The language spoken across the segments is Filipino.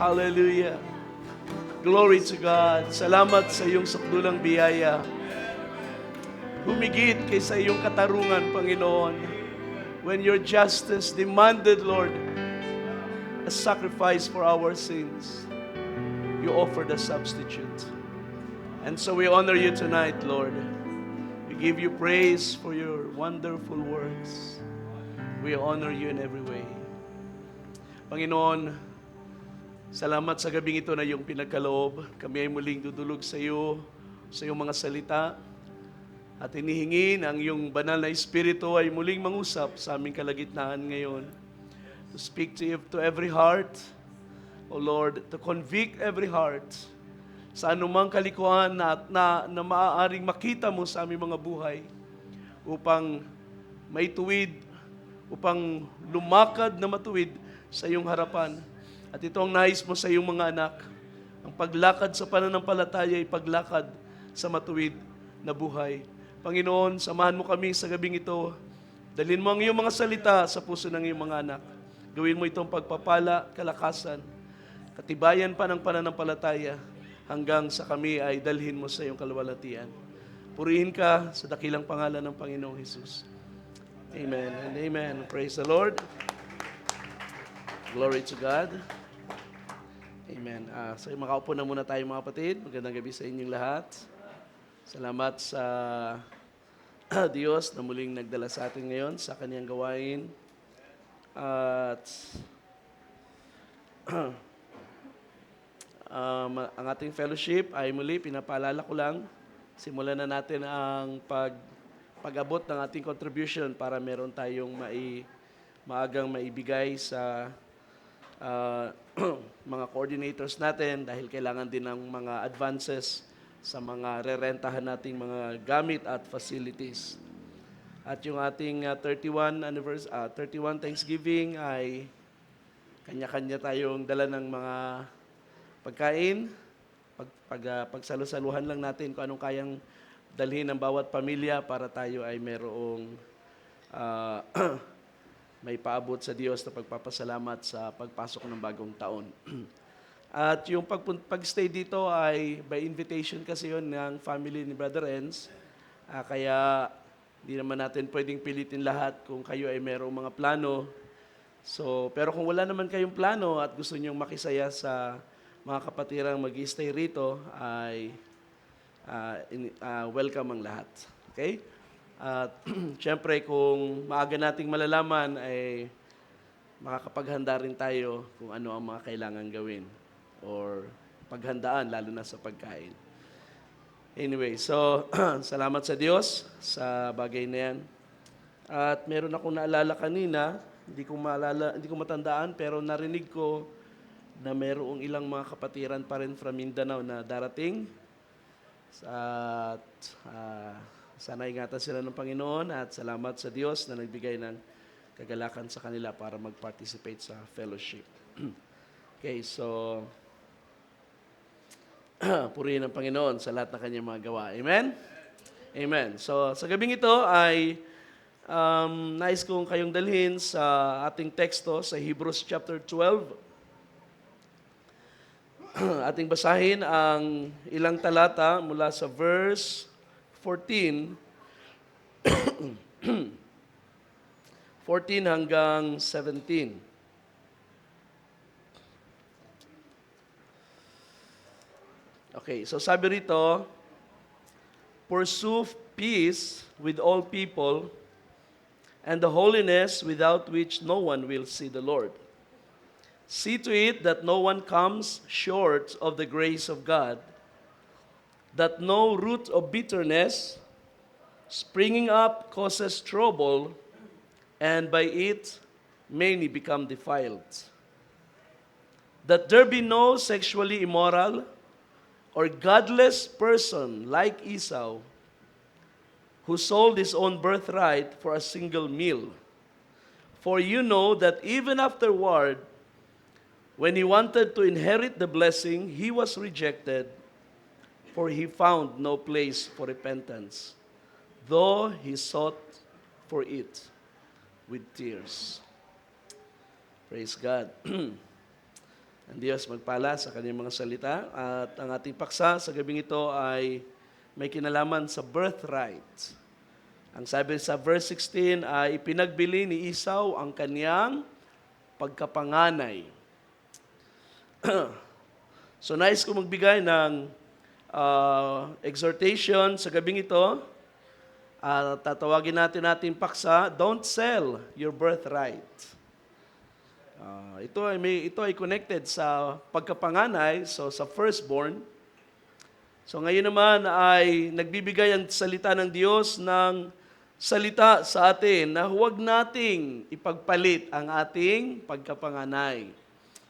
Hallelujah. Glory to God. Salamat sa iyong sakdulang biyaya. Humigit kaysa iyong katarungan, Panginoon. When your justice demanded, Lord, a sacrifice for our sins, you offered a substitute. And so we honor you tonight, Lord. We give you praise for your wonderful works. We honor you in every way. Panginoon, salamat sa gabing ito na iyong pinagkaloob. Kami ay muling dudulog sa iyo, sa iyong mga salita. At hinihingi ang iyong banal na Espiritu ay muling mangusap sa aming kalagitnaan ngayon. To speak to every heart, O Lord, to convict every heart sa anumang kalikuan na maaaring makita mo sa aming mga buhay upang maituwid, upang lumakad na matuwid sa iyong harapan. At ito ang nais mo sa iyong mga anak. Ang paglakad sa pananampalataya ay paglakad sa matuwid na buhay. Panginoon, samahan mo kami sa gabing ito. Dalhin mo ang iyong mga salita sa puso ng iyong mga anak. Gawin mo itong pagpapala, kalakasan, katibayan pa ng pananampalataya hanggang sa kami ay dalhin mo sa iyong kaluwalhatian. Purihin ka sa dakilang pangalan ng Panginoong Hesus. Amen and amen. Praise the Lord. Glory to God. Amen. So makaupo na muna tayo mga kapatid. Magandang gabi sa inyong lahat. Salamat sa Diyos na muling nagdala sa atin ngayon sa Kanyang gawain. At ang ating fellowship ay muli, pinapaalala ko lang, simulan na natin ang pag-abot ng ating contribution para meron tayong maagang maibigay sa mga coordinators natin dahil kailangan din ng mga advances sa mga rerentahan nating mga gamit at facilities. At yung ating 31 Thanksgiving ay kanya-kanya tayong dala ng mga pagkain. Pagsalusaluhan lang natin kung anong kayang dalhin ng bawat pamilya para tayo ay merong may paabot sa Diyos na pagpapasalamat sa pagpasok ng bagong taon. At yung pag-stay dito ay by invitation kasi yun ng family ni Brother Renz. Kaya di naman natin pwedeng pilitin lahat kung kayo ay merong mga plano. Pero kung wala naman kayong plano at gusto nyong makisaya sa mga kapatirang mag-stay rito, ay welcome ang lahat. Okay? At syempre, kung maaga nating malalaman, ay makakapaghanda rin tayo kung ano ang mga kailangan gawin or paghandaan, lalo na sa pagkain. Anyway, so salamat sa Diyos sa bagay na yan. At meron akong naalala kanina, hindi ko matandaan, pero narinig ko na merong ilang mga kapatiran pa rin from Mindanao na darating. At sana ingatan sila ng Panginoon at salamat sa Diyos na nagbigay ng kagalakan sa kanila para mag-participate sa fellowship. Okay, so purihin ang Panginoon sa lahat ng kanyang mga gawa. Amen? Amen. So sa gabing ito ay nais kong kayong dalhin sa ating teksto sa Hebrews chapter 12. Ating basahin ang ilang talata mula sa verse 14 hanggang 17. Okay, so sabi rito, pursue peace with all people and the holiness without which no one will see the Lord. See to it that no one comes short of the grace of God, that no root of bitterness springing up causes trouble, and by it many become defiled. That there be no sexually immoral or godless person like Esau, who sold his own birthright for a single meal. For you know that even afterward, when he wanted to inherit the blessing, he was rejected, for he found no place for repentance, though he sought for it with tears. Praise God. Ang Diyos magpala sa kanyang mga salita at ang ating paksa sa gabing ito ay may kinalaman sa birthright. Ang sabi sa verse 16 ay ipinagbili ni Esau ang kanyang pagkapanganay. So nais ko magbigay ng exhortation sa gabing ito. Tatawagin natin ating paksa, don't sell your birthright. Ito ay connected sa pagkapanganay, so sa firstborn. So ngayon naman ay nagbibigay ang salita ng Diyos ng salita sa atin na huwag nating ipagpalit ang ating pagkapanganay.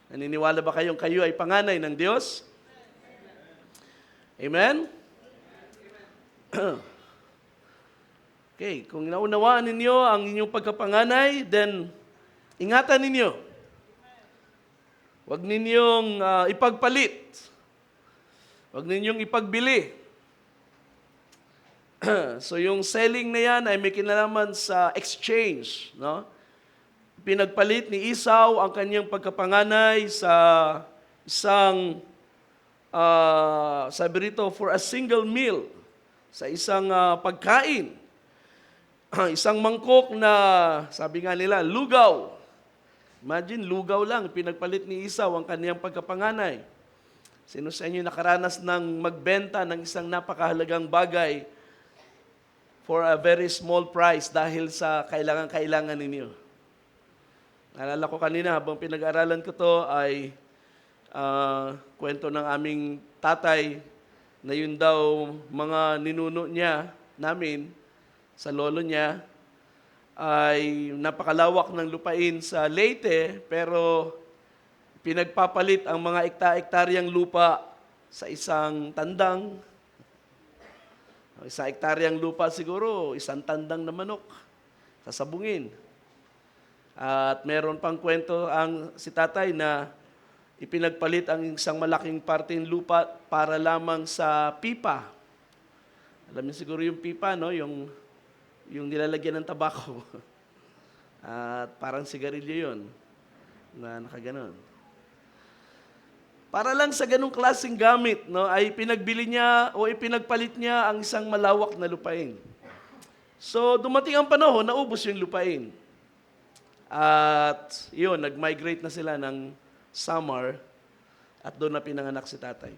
Naniniwala ba kayong kayo ay panganay ng Diyos? Amen? Okay, kung naunawaan ninyo ang inyong pagkapanganay, then ingatan ninyo. Huwag ninyong ipagpalit. Huwag ninyong ipagbili. So yung selling na yan ay may kinalaman sa exchange, no? Pinagpalit ni Esau ang kanyang pagkapanganay sa isang sabi rito, for a single meal, sa isang pagkain. Isang mangkok na, sabi nga nila, lugaw. Imagine, lugaw lang, pinagpalit ni Esau ang kanyang pagkapanganay. Sino sa inyo nakaranas ng magbenta ng isang napakahalagang bagay for a very small price dahil sa kailangan ninyo? Naalala ko kanina habang pinag-aralan ko to ay kwento ng aming tatay na yun daw mga ninuno niya namin sa lolo niya ay napakalawak ng lupain sa Leyte pero pinagpapalit ang mga ektaryang lupa sa isang tandang. Isang ektaryang lupa siguro, isang tandang na manok sasabungin. At meron pang kwento ang si tatay na ipinagpalit ang isang malaking parteng lupa para lamang sa pipa. Alam niyo siguro yung pipa, no? Yung nilalagyan ng tabako. At parang sigarilyo yun na nakaganon. Para lang sa ganung klaseng gamit, no, ay pinagbili niya o ipinagpalit niya ang isang malawak na lupain. So dumating ang panahon, naubos yung lupain. At yun, nag-migrate na sila ng Samar at doon na pinanganak si tatay.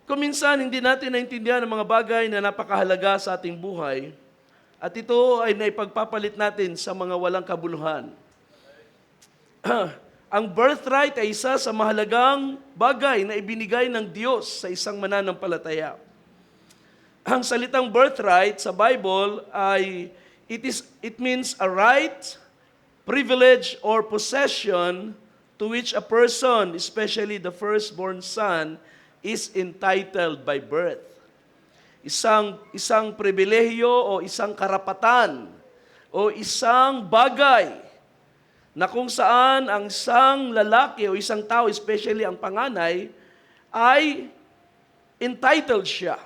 Kung minsan hindi natin naintindihan ang mga bagay na napakahalaga sa ating buhay at ito ay naipagpapalit natin sa mga walang kabuluhan. Ang birthright ay isa sa mahalagang bagay na ibinigay ng Diyos sa isang mananampalataya. Ang salitang birthright sa Bible ay it means a right, privilege, or possession to which a person, especially the firstborn son, is entitled by birth. Isang pribilehiyo o isang karapatan o isang bagay na kung saan ang isang lalaki o isang tao, especially ang panganay, ay entitled siya.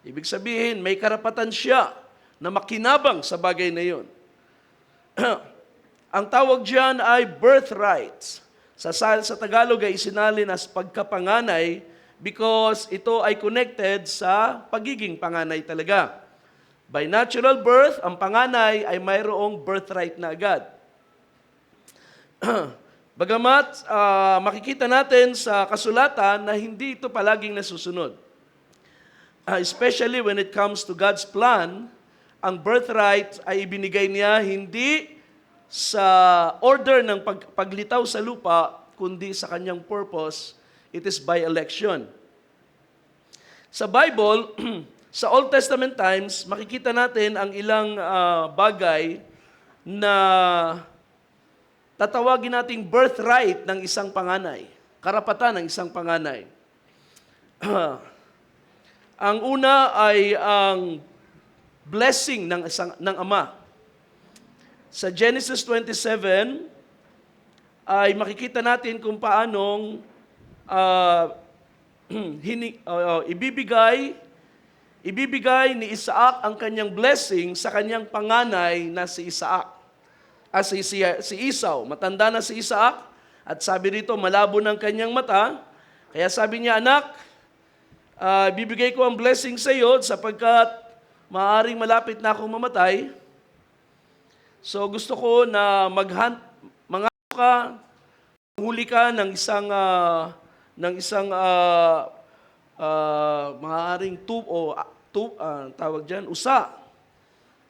Ibig sabihin, may karapatan siya na makinabang sa bagay na yun. Ang tawag diyan ay birthright. Sa Tagalog ay isinalin as pagkapanganay because ito ay connected sa pagiging panganay talaga. By natural birth, ang panganay ay mayroong birthright na agad. Bagamat makikita natin sa kasulatan na hindi ito palaging nasusunod. Especially when it comes to God's plan, ang birthright ay ibinigay niya hindi sa order ng paglitaw sa lupa, kundi sa kanyang purpose. It is by election. Sa Bible, sa Old Testament times, makikita natin ang ilang bagay na tatawagin nating birthright ng isang panganay. Karapatan ng isang panganay. Ang una ay ang blessing ng ama. Sa Genesis 27, ay makikita natin kung paanong ibibigay ni Isaac ang kanyang blessing sa kanyang panganay na si Isaac. Si Esau. Matanda na si Isaac At sabi rito, malabo ng kanyang mata. Kaya sabi niya, anak, bibigay ko ang blessing sa iyo sapagkat maaaring malapit na akong mamatay. So gusto ko na mangako ka, manghuli ka ng isang maaaring tawag dyan, usa.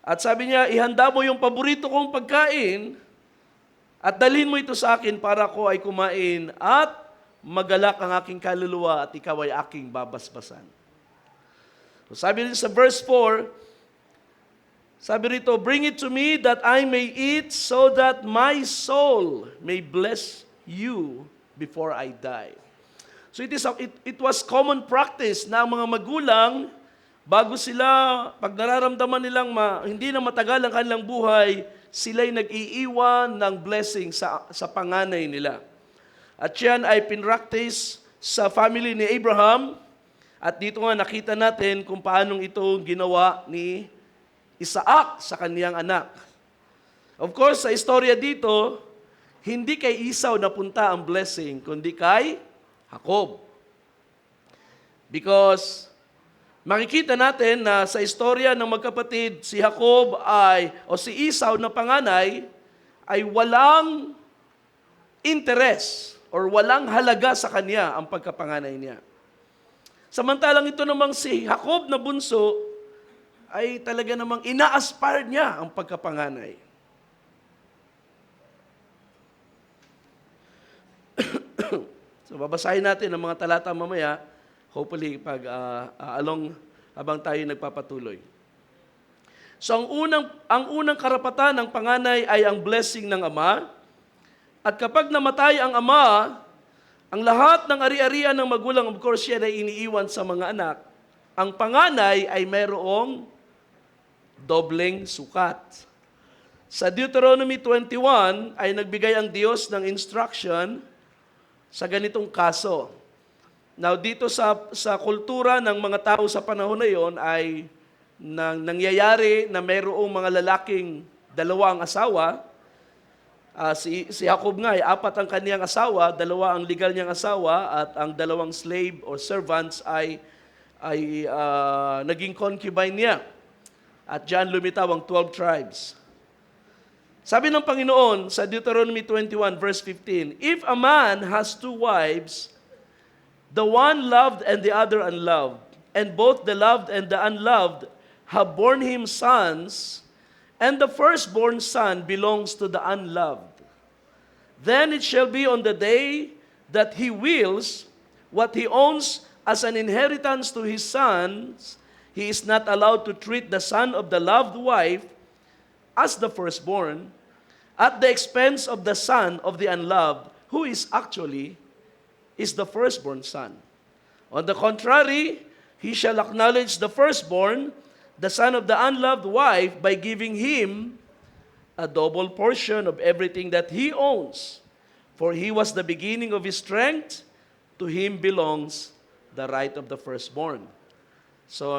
At sabi niya, ihanda mo yung paborito kong pagkain at dalhin mo ito sa akin para ko ay kumain at magalak ang aking kaluluwa at ikaw ay aking babasbasan. So sabi rin sa verse 4, sabi rito, bring it to me that I may eat so that my soul may bless you before I die. So it was common practice na ang mga magulang, bago sila, pag nararamdaman nilang hindi na matagal ang kanilang buhay, sila'y nag-iiwan ng blessing sa panganay nila. At yan ay pinractice sa family ni Abraham. At dito nga nakita natin kung paanong ito ginawa ni Isaac sa kaniyang anak. Of course, sa istorya dito, hindi kay Esau napunta ang blessing, kundi kay Jacob. Because makikita natin na sa istorya ng magkapatid, si Jacob si Esau na panganay ay walang interest or walang halaga sa kanya ang pagkapanganay niya. Samantalang ito namang si Jacob na bunso ay talaga namang ina-aspire niya ang pagkapanganay. So babasahin natin ang mga talata mamaya, hopefully habang tayo nagpapatuloy. So ang unang karapatan ng panganay ay ang blessing ng ama. At kapag namatay ang ama, ang lahat ng ari-arian ng magulang, of course, yan ay iniiwan sa mga anak. Ang panganay ay mayroong dobleng sukat. Sa Deuteronomy 21 ay nagbigay ang Diyos ng instruction sa ganitong kaso. Now dito sa kultura ng mga tao sa panahon na yon ay nangyayari na mayroong mga lalaking dalawang asawa. Si Jacob nga ay 4 ang kaniyang asawa, 2 ang legal niyang asawa, at ang 2 slave or servants ay naging concubine niya. At diyan lumitaw ang 12 tribes. Sabi ng Panginoon sa Deuteronomy 21 verse 15, if a man has 2 wives, the one loved and the other unloved, and both the loved and the unloved have borne him sons, and the firstborn son belongs to the unloved. Then it shall be on the day that he wills what he owns as an inheritance to his sons, he is not allowed to treat the son of the loved wife as the firstborn, at the expense of the son of the unloved, who is the firstborn son. On the contrary, he shall acknowledge the firstborn, the son of the unloved wife, by giving him a double portion of everything that he owns. For he was the beginning of his strength, to him belongs the right of the firstborn. So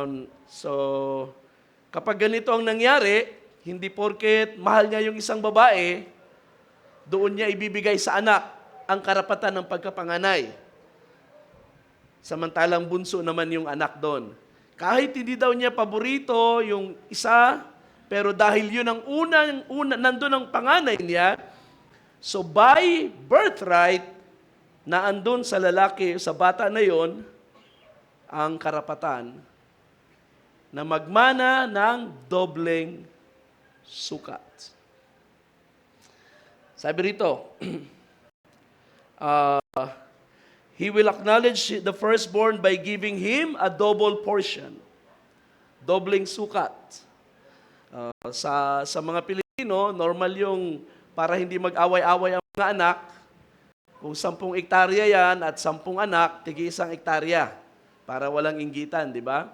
kapag ganito ang nangyari, hindi porket mahal niya yung isang babae, doon niya ibibigay sa anak ang karapatan ng pagkapanganay. Samantalang bunso naman yung anak doon. Kahit hindi daw niya paborito yung isa, pero dahil yun ang nandun ang panganay niya, so by birthright, na andun sa lalaki, sa bata na yon, ang karapatan na magmana ng dobleng sukat. Sabi rito, he will acknowledge the firstborn by giving him a double portion. Dobleng sukat. Sa mga Pilipino, normal yung para hindi mag-away-away ang mga anak. Kung 10 hektarya yan at 10 anak, tigi 1 hektarya. Para walang inggitan, di ba?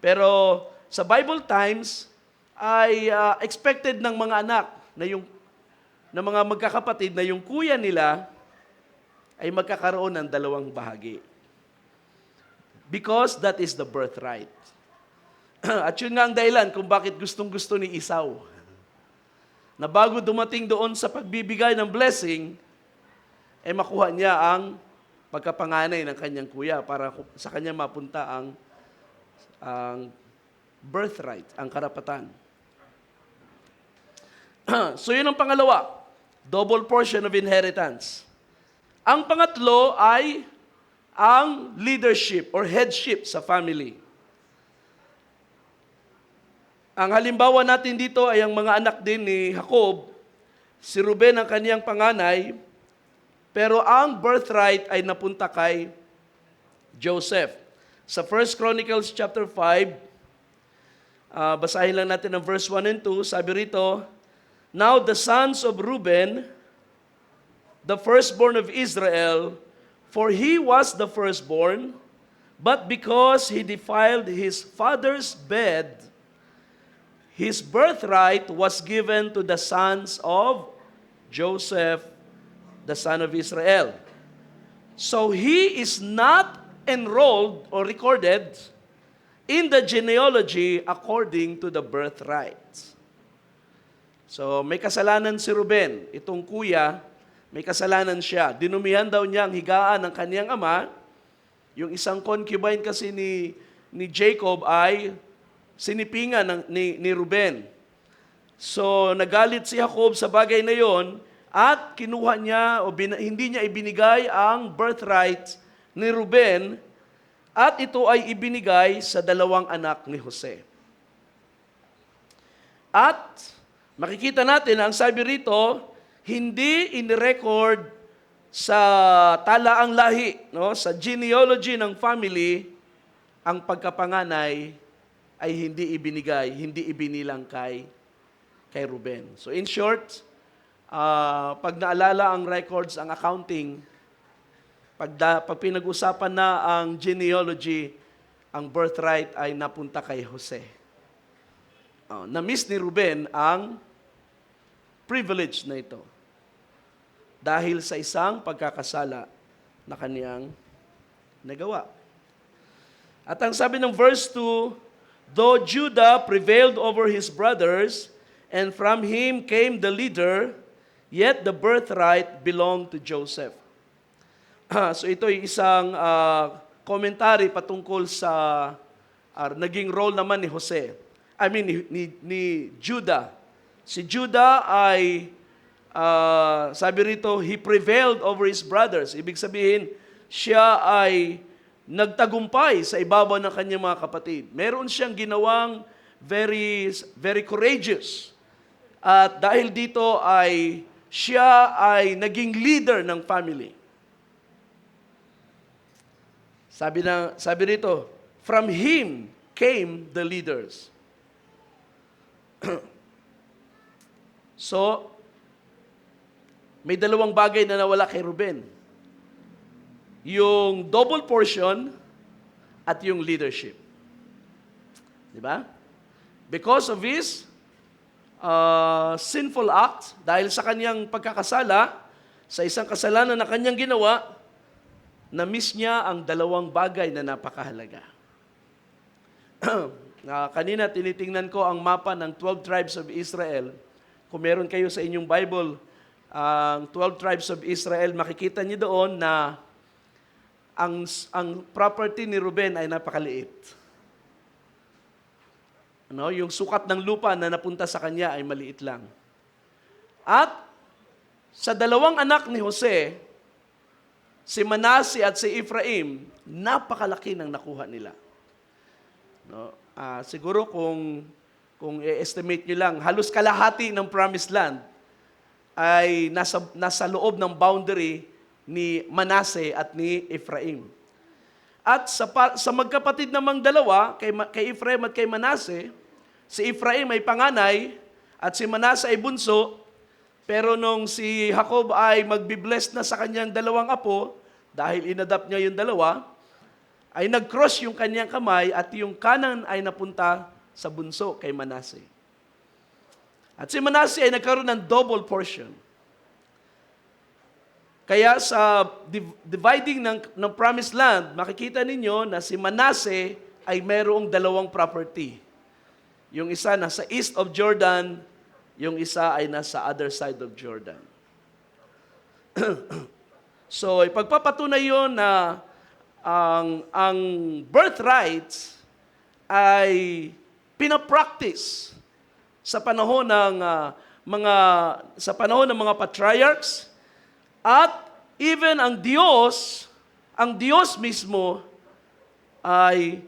Pero sa Bible times, ay expected ng mga anak na mga magkakapatid na yung kuya nila ay magkakaroon ng 2 bahagi. Because that is the birthright. At yun nga ang dahilan kung bakit gustong-gusto ni Esau. Na bago dumating doon sa pagbibigay ng blessing, makuha niya ang pagkapanganay ng kanyang kuya para sa kanya mapunta ang birthright, ang karapatan. So yun ang pangalawa, double portion of inheritance. Ang pangatlo ay ang leadership or headship sa family. Ang halimbawa natin dito ay ang mga anak din ni Jacob. Si Ruben ang kaniyang panganay, pero ang birthright ay napunta kay Joseph. Sa 1 Chronicles chapter 5, basahin lang natin ang verse 1 and 2, sabi rito, "Now the sons of Reuben, the firstborn of Israel, for he was the firstborn, but because he defiled his father's bed, his birthright was given to the sons of Joseph, the son of Israel. So he is not enrolled or recorded in the genealogy according to the birthright." So may kasalanan si Ruben, itong kuya, may kasalanan siya. Dinumihan daw niya ang higaan ng kaniyang ama. Yung isang concubine kasi ni Jacob ay sinipingan ni Ruben. So nagalit si Jacob sa bagay na yon at kinuha niya o hindi niya ibinigay ang birthright ni Ruben at ito ay ibinigay sa dalawang anak ni Jose. At makikita natin ang sabi rito, hindi inirecord sa talaang lahi, no, sa genealogy ng family, ang pagkapanganay ay hindi ibinigay, hindi ibinilang kay Ruben. So in short, pag naalala ang records, ang accounting, pag pinag-usapan na ang genealogy, ang birthright ay napunta kay Jose. Na-miss ni Ruben ang privilege na ito dahil sa isang pagkakasala na kaniyang nagawa. At ang sabi ng verse 2, "Though Judah prevailed over his brothers, and from him came the leader, yet the birthright belonged to Joseph." So ito ay isang commentary patungkol sa naging role naman ni Jose. Ni Judah. Si Judah ay, sabi rito, he prevailed over his brothers. Ibig sabihin, siya ay nagtagumpay sa ibabaw ng kanyang mga kapatid. Meron siyang ginawang very, very courageous. At dahil dito siya ay naging leader ng family. Sabi rito, from him came the leaders. So, may dalawang bagay na nawala kay Ruben. Yung double portion at yung leadership. Di ba? Because of his sinful act, dahil sa kanyang pagkakasala, sa isang kasalanan na kanyang ginawa, na-miss niya ang dalawang bagay na napakahalaga. Kanina tinitingnan ko ang mapa ng 12 tribes of Israel. Kung meron kayo sa inyong Bible, ang 12 tribes of Israel, makikita niyo doon na ang property ni Ruben ay napakaliit. Yung sukat ng lupa na napunta sa kanya ay maliit lang. At sa dalawang anak ni Jose, si Manasseh at si Ephraim, napakalaki ng nakuha nila. Siguro kung i-estimate nyo lang, halos kalahati ng promised land ay nasa loob ng boundary ni Manasseh at ni Ephraim. At sa magkapatid namang dalawa, kay Ephraim at kay Manasseh, si Ephraim ay panganay at si Manasseh ay bunso, pero nung si Jacob ay magbibless na sa kanyang dalawang apo, dahil inadapt niya yung dalawa, ay nag-cross yung kanyang kamay at yung kanan ay napunta sa bunso kay Manasseh. At si Manasseh ay nagkaroon ng double portion. Kaya sa dividing ng promised land, makikita ninyo na si Manasseh ay mayroong dalawang property. Yung isa nasa east of Jordan, yung isa ay nasa other side of Jordan. So, ipagpapatunay yun na ang birthright ay pinapractice sa panahon ng mga patriarchs, at even ang Diyos mismo ay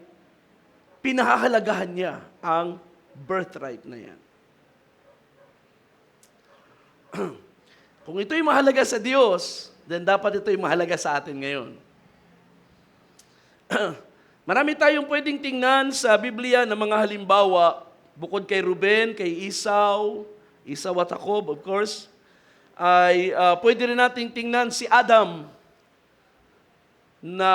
pinahahalagahan niya ang birthright na yan. Kung ito'y mahalaga sa Diyos, then dapat ito'y mahalaga sa atin ngayon. Marami tayong pwedeng tingnan sa Biblia ng mga halimbawa, bukod kay Ruben, kay Esau at Jacob, of course, ay pwede rin nating tingnan si Adam, na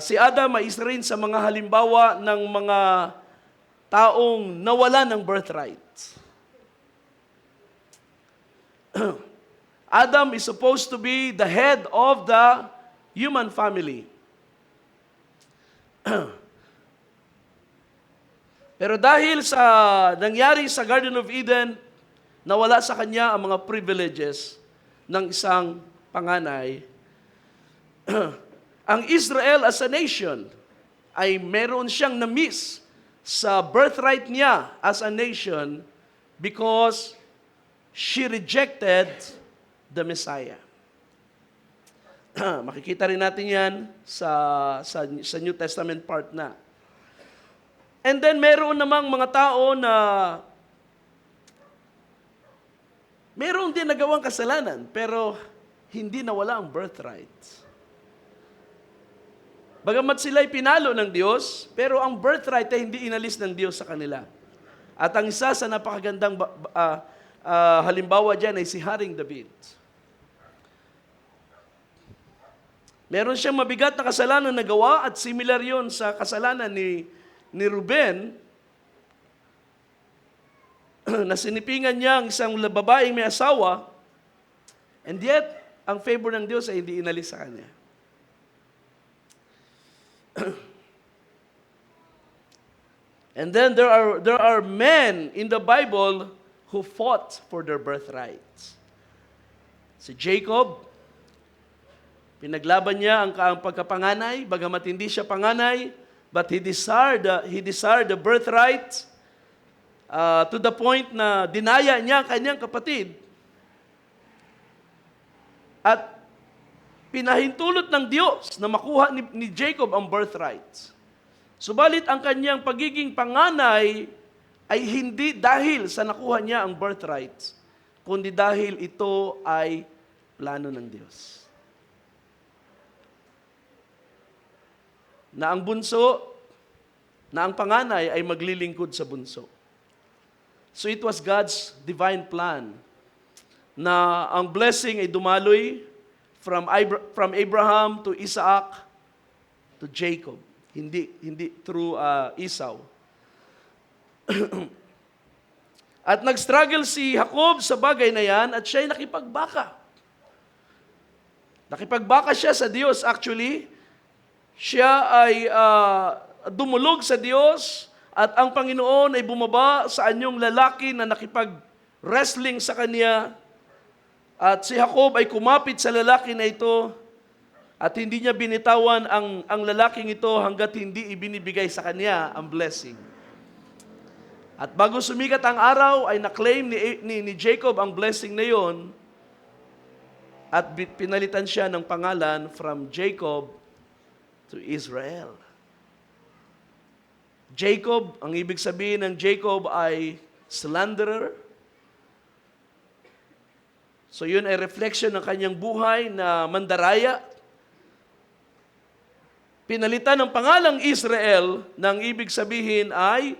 si Adam ay isa rin sa mga halimbawa ng mga taong nawala ng birthright. Adam is supposed to be the head of the human family. Pero dahil sa nangyari sa Garden of Eden, nawala sa kanya ang mga privileges ng isang panganay. Ang Israel as a nation ay meron siyang na-miss sa birthright niya as a nation because she rejected the Messiah. Makikita rin natin yan sa New Testament part na. And then meron namang mga tao na meron din nagawang kasalanan pero hindi nawala ang birthright. Bagamat sila'y pinalo ng Diyos, pero ang birthright ay hindi inalis ng Diyos sa kanila. At ang isa sa napakagandang halimbawa dyan ay si Haring David. Meron siyang mabigat na kasalanan na gawa at similar yon sa kasalanan ni Ruben, na sinipingan niya ang isang babaeng may asawa, and yet, ang favor ng Diyos ay hindi inalis sa kanya. And then there are men in the Bible who fought for their birthrights. Si Jacob, pinaglaban niya ang pagkapanganay, bagamat hindi siya panganay, but he desired the birthright to the point na dinaya niya ang kanyang kapatid. At pinahintulot ng Diyos na makuha ni Jacob ang birthright. Subalit ang kanyang pagiging panganay ay hindi dahil sa nakuha niya ang birthright, kundi dahil ito ay plano ng Diyos. Na ang bunso, na ang panganay ay maglilingkod sa bunso. So it was God's divine plan na ang blessing ay dumaloy from Abraham to Isaac to Jacob. Hindi through Esau. At nag-struggle si Jacob sa bagay na yan at siya ay nakipagbaka. Nakipagbaka siya sa Diyos actually. Siya ay dumulog sa Diyos at ang Panginoon ay bumaba sa anyong lalaki na nakipag-wrestling sa kanya. At si Jacob ay kumapit sa lalaki na ito at hindi niya binitawan ang lalaking ito hanggat hindi ibinibigay sa kanya ang blessing. At bago sumikat ang araw ay na-claim ni Jacob ang blessing na yon at pinalitan siya ng pangalan from Jacob to Israel. Jacob, ang ibig sabihin ng Jacob ay slanderer. So yun ay reflection ng kanyang buhay na mandaraya. Pinalitan ng pangalang Israel, nang ibig sabihin ay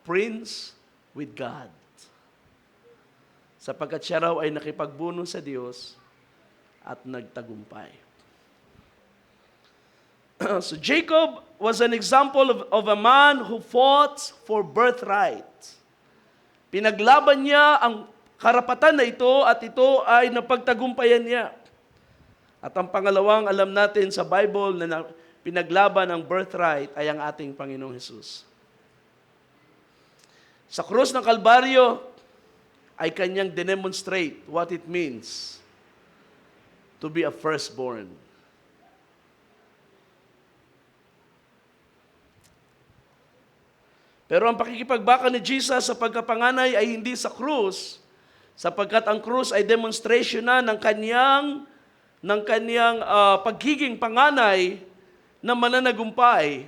Prince with God. Sapagkat siya raw ay nakipagbuno sa Diyos at nagtagumpay. So Jacob was an example of a man who fought for birthright. Pinaglaban niya ang karapatan na ito at ito ay napagtagumpayan niya. At ang pangalawang alam natin sa Bible na pinaglaban ang birthright ay ang ating Panginoong Hesus. Sa krus ng Kalbaryo ay kanyang demonstrate what it means to be a firstborn. Pero ang pakikipagbaka ni Jesus sa pagkapanganay ay hindi sa krus, sapagkat ang krus ay demonstration na ng kanyang pagiging panganay na mananagumpay.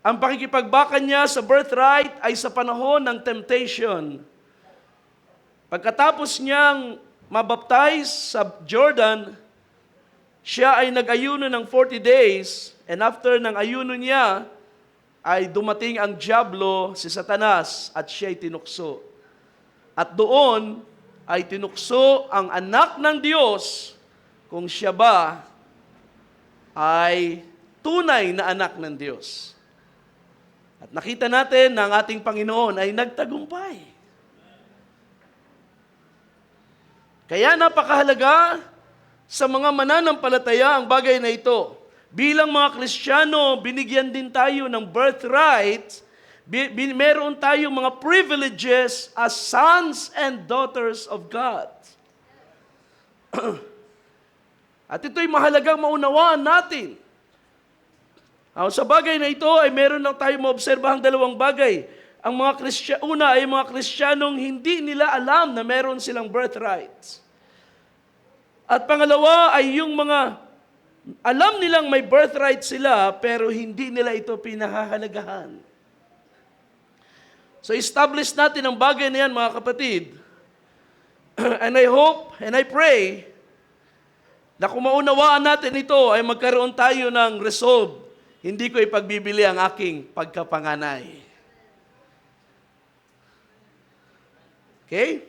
Ang pakikipagbaka niya sa birthright ay sa panahon ng temptation. Pagkatapos niyang mabaptize sa Jordan, siya ay nag-ayuno ng 40 days, and after ng ayuno niya, ay dumating ang Diablo, si Satanas, at siya'y tinukso. At doon ay tinukso ang anak ng Diyos kung siya ba ay tunay na anak ng Diyos. At nakita natin na ang ating Panginoon ay nagtagumpay. Kaya napakahalaga sa mga mananampalataya ang bagay na ito. Bilang mga Kristiyano, binigyan din tayo ng birthright. Meron tayong mga privileges as sons and daughters of God. At ito'y mahalagang maunawaan natin. Sa bagay na ito ay meron lang tayong maobserbahang dalawang bagay. Ang mga una ay mga Kristiyanong hindi nila alam na meron silang birthright. At pangalawa ay yung mga alam nilang may birthright sila, pero hindi nila ito pinahahalagahan. So establish natin ang bagay na yan, mga kapatid. And I hope and I pray na kung maunawaan natin ito, ay magkaroon tayo ng resolve. Hindi ko ipagbibili ang aking pagkapanganay. Okay?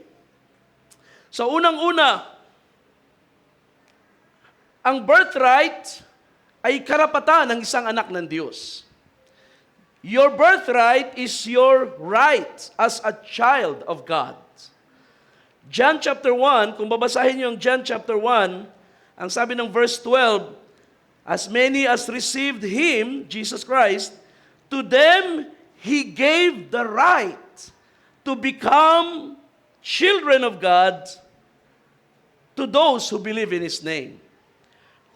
So unang-una, ang birthright ay karapatan ng isang anak ng Diyos. Your birthright is your right as a child of God. John chapter 1, kung babasahin niyo ang John chapter 1, ang sabi ng verse 12, as many as received Him, Jesus Christ, to them He gave the right to become children of God to those who believe in His name,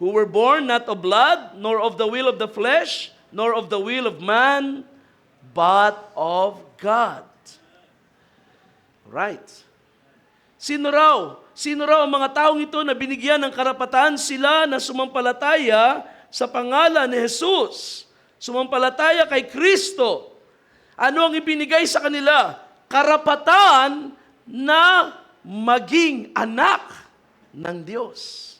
who were born not of blood, nor of the will of the flesh, nor of the will of man, but of God. Right. Sino raw ang mga taong ito na binigyan ng karapatan? Sila na sumampalataya sa pangalan ni Jesus. Sumampalataya kay Kristo. Ano ang ibinigay sa kanila? Karapatan na maging anak ng Diyos.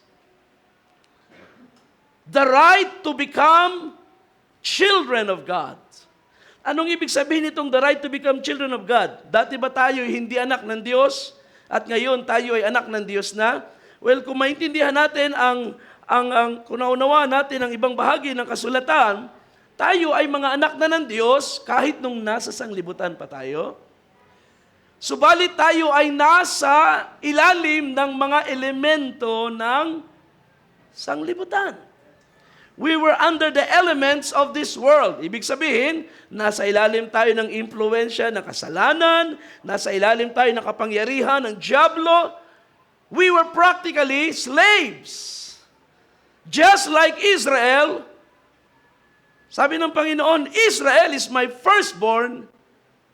The right to become children of God. Anong ibig sabihin nitong the right to become children of God? Dati ba tayo hindi anak ng Diyos? At ngayon tayo ay anak ng Diyos na? Well, kung maintindihan natin kung naunawaan natin ang ibang bahagi ng kasulatan, tayo ay mga anak na ng Diyos kahit nung nasa sanglibutan pa tayo. Subalit tayo ay nasa ilalim ng mga elemento ng sanglibutan. We were under the elements of this world. Ibig sabihin, nasa ilalim tayo ng impluensya ng kasalanan, nasa ilalim tayo ng kapangyarihan ng Diablo. We were practically slaves. Just like Israel, sabi ng Panginoon, Israel is my firstborn,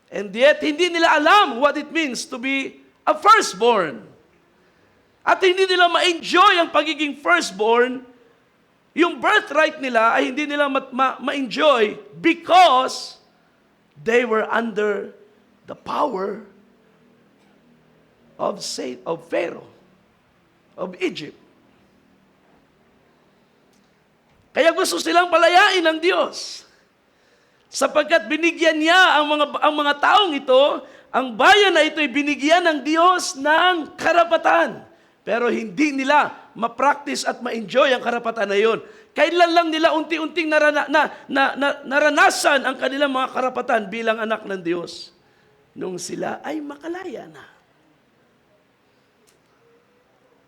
and yet hindi nila alam what it means to be a firstborn. At hindi nila ma-enjoy ang pagiging firstborn. Yung birthright nila ay hindi nila ma-enjoy because they were under the power of Pharaoh, of Egypt. Kaya gusto silang palayain ng Diyos. Sapagkat binigyan niya ang mga taong ito, ang bayan na ito ay binigyan ng Diyos ng karapatan. Pero hindi nila ma-practice at ma-enjoy ang karapatan na yun. Kailan lang nila unti-unting naranasan ang kanilang mga karapatan bilang anak ng Diyos? Nung sila ay makalaya na.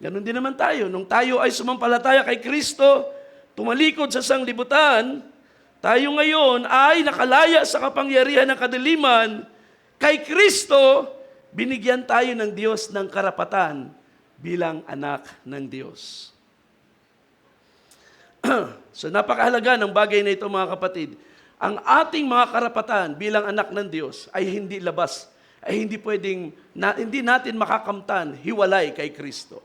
Ganon din naman tayo. Nung tayo ay sumampalataya kay Kristo, tumalikod sa sanglibutan, tayo ngayon ay nakalaya sa kapangyarihan ng kadiliman. Kay Kristo, binigyan tayo ng Diyos ng karapatan bilang anak ng Diyos. So napakahalaga ng bagay na ito, mga kapatid. Ang ating mga karapatan bilang anak ng Diyos ay hindi labas, ay hindi natin makakamtan hiwalay kay Kristo.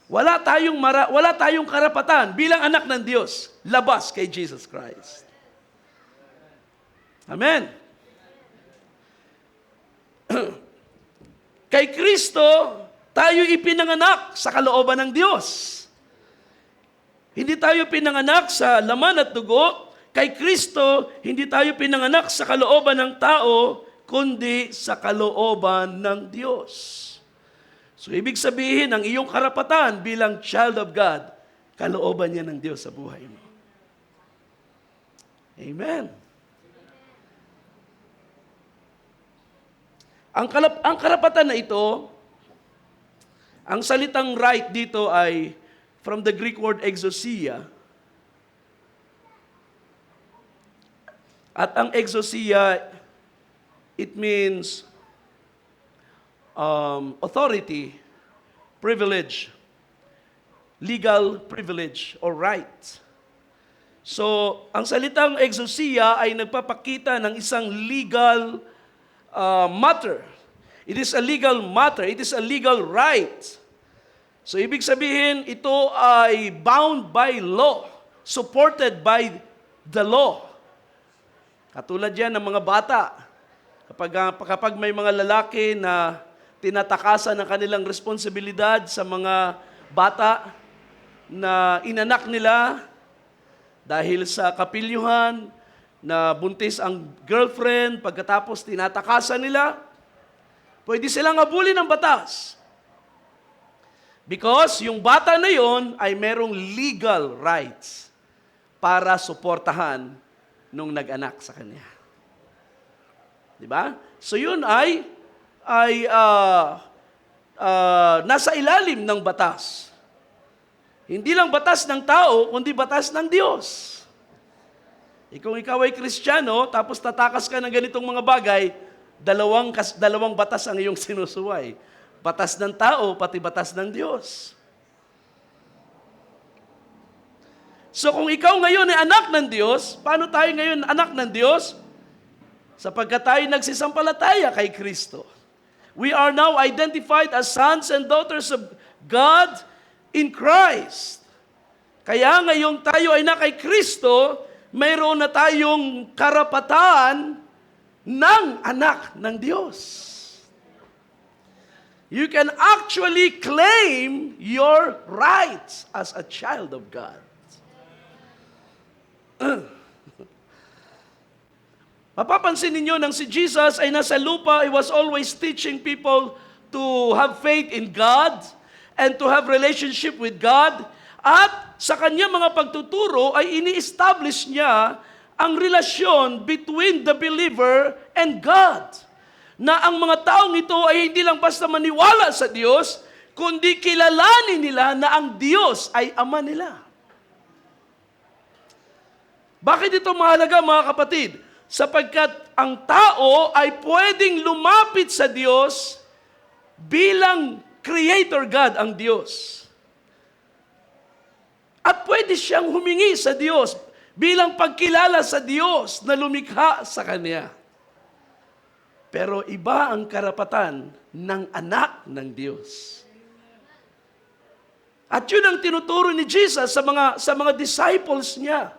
Wala tayong karapatan bilang anak ng Diyos labas kay Jesus Christ. Amen. Kay Kristo, tayo ipinanganak sa kalooban ng Diyos. Hindi tayo pinanganak sa laman at dugo. Kay Kristo, hindi tayo pinanganak sa kalooban ng tao, kundi sa kalooban ng Diyos. So, ibig sabihin, ang iyong karapatan bilang child of God, kalooban niya ng Diyos sa buhay mo. Amen. Ang karapatan na ito, ang salitang right dito ay from the Greek word exousia. At ang exousia, it means authority, privilege, legal privilege or right. So, ang salitang exousia ay nagpapakita ng isang legal matter. It is a legal matter. It is a legal right. So, ibig sabihin, ito ay bound by law, supported by the law. Katulad yan ng mga bata. Kapag may mga lalaki na tinatakasan ng kanilang responsibilidad sa mga bata na inanak nila dahil sa kapilyuhan, na buntis ang girlfriend, pagkatapos tinatakasan nila, pwede silang habulin ng batas. Because yung bata na yon ay merong legal rights para suportahan nung nag-anak sa kanya. Di ba? So yun ay nasa ilalim ng batas. Hindi lang batas ng tao, kundi batas ng Diyos. Kung ikaw ay Kristiyano, tapos tatakas ka ng ganitong mga bagay, dalawang batas ang iyong sinusuway. Batas ng tao, pati batas ng Diyos. So kung ikaw ngayon ay anak ng Diyos, paano tayo ngayon anak ng Diyos? Sapagkat tayo nagsisampalataya kay Kristo. We are now identified as sons and daughters of God in Christ. Kaya ngayon tayo ay na kay Kristo, mayroon na tayong karapatan ng anak ng Diyos. You can actually claim your rights as a child of God. Mapapansin ninyo nang si Jesus ay nasa lupa, He was always teaching people to have faith in God and to have relationship with God. At sa kanyang mga pagtuturo ay ini-establish niya ang relasyon between the believer and God. Na ang mga taong ito ay hindi lang basta maniwala sa Diyos, kundi kilalanin nila na ang Diyos ay Ama nila. Bakit ito mahalaga, mga kapatid? Sapagkat ang tao ay pwedeng lumapit sa Diyos bilang Creator God ang Diyos. At pwede siyang humingi sa Diyos bilang pagkilala sa Diyos na lumikha sa Kanya. Pero iba ang karapatan ng anak ng Diyos. At yun ang tinuturo ni Jesus sa mga disciples niya.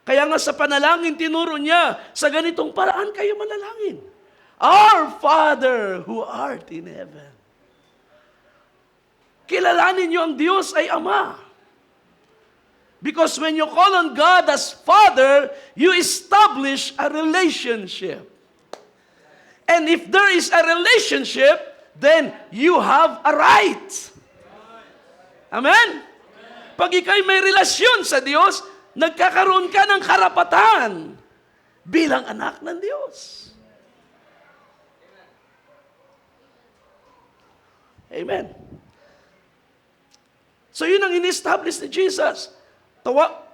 Kaya nga sa panalangin, tinuro niya, sa ganitong paraan kayo manalangin. Our Father who art in heaven. Kilalanin niyo ang Diyos ay Ama. Because when you call on God as Father, you establish a relationship. And if there is a relationship, then you have a right. Amen? Pag ikaw'y may relasyon sa Diyos, nagkakaroon ka ng karapatan bilang anak ng Diyos. Amen. So yun ang in-establish ni Jesus.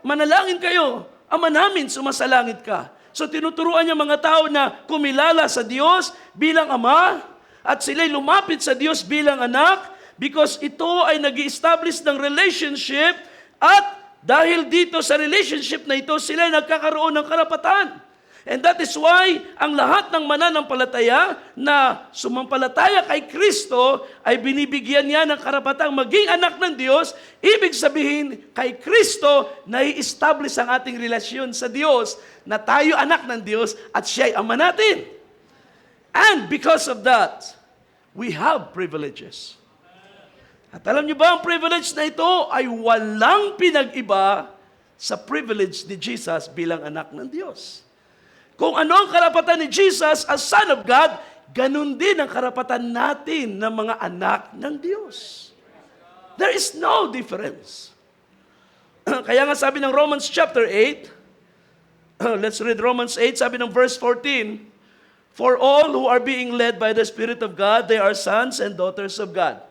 Manalangin kayo, Ama namin, sumasalangit ka. So tinuturuan niya mga tao na kumilala sa Diyos bilang Ama at sila'y lumapit sa Diyos bilang anak Because ito ay nag-establish ng relationship at dahil dito sa relationship na ito, sila ay nagkakaroon ng karapatan. And that is why ang lahat ng mananampalataya na sumampalataya kay Kristo ay binibigyan niya ng karapatang maging anak ng Diyos. Ibig sabihin, kay Kristo nai-establish ang ating relasyon sa Diyos na tayo anak ng Diyos at siya ay ama natin. And because of that, we have privileges. At alam niyo ba, ang privilege na ito ay walang pinag-iba sa privilege ni Jesus bilang anak ng Diyos. Kung ano ang karapatan ni Jesus as Son of God, ganun din ang karapatan natin ng mga anak ng Diyos. There is no difference. Kaya nga sabi ng Romans chapter 8, let's read Romans 8, sabi ng verse 14, "For all who are being led by the Spirit of God, they are sons and daughters of God."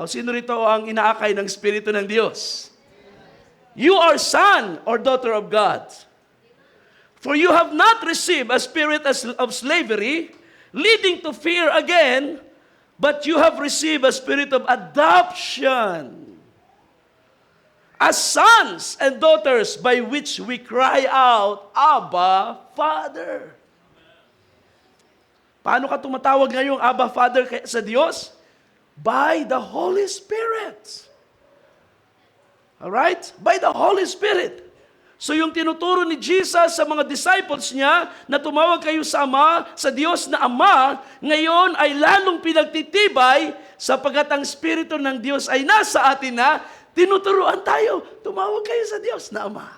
Sino rito ang inaakay ng Espiritu ng Diyos? You are son or daughter of God. For you have not received a spirit of slavery, leading to fear again, but you have received a spirit of adoption as sons and daughters, by which we cry out, Abba, Father. Paano ka tumatawag ngayong Abba, Father sa Diyos? By the Holy Spirit. Alright? By the Holy Spirit. So yung tinuturo ni Jesus sa mga disciples niya na tumawag kayo sa Ama, sa Diyos na Ama, ngayon ay lalong pinagtitibay sapagkat ang Espiritu ng Diyos ay nasa atin na, tinuturuan tayo, tumawag kayo sa Diyos na Ama.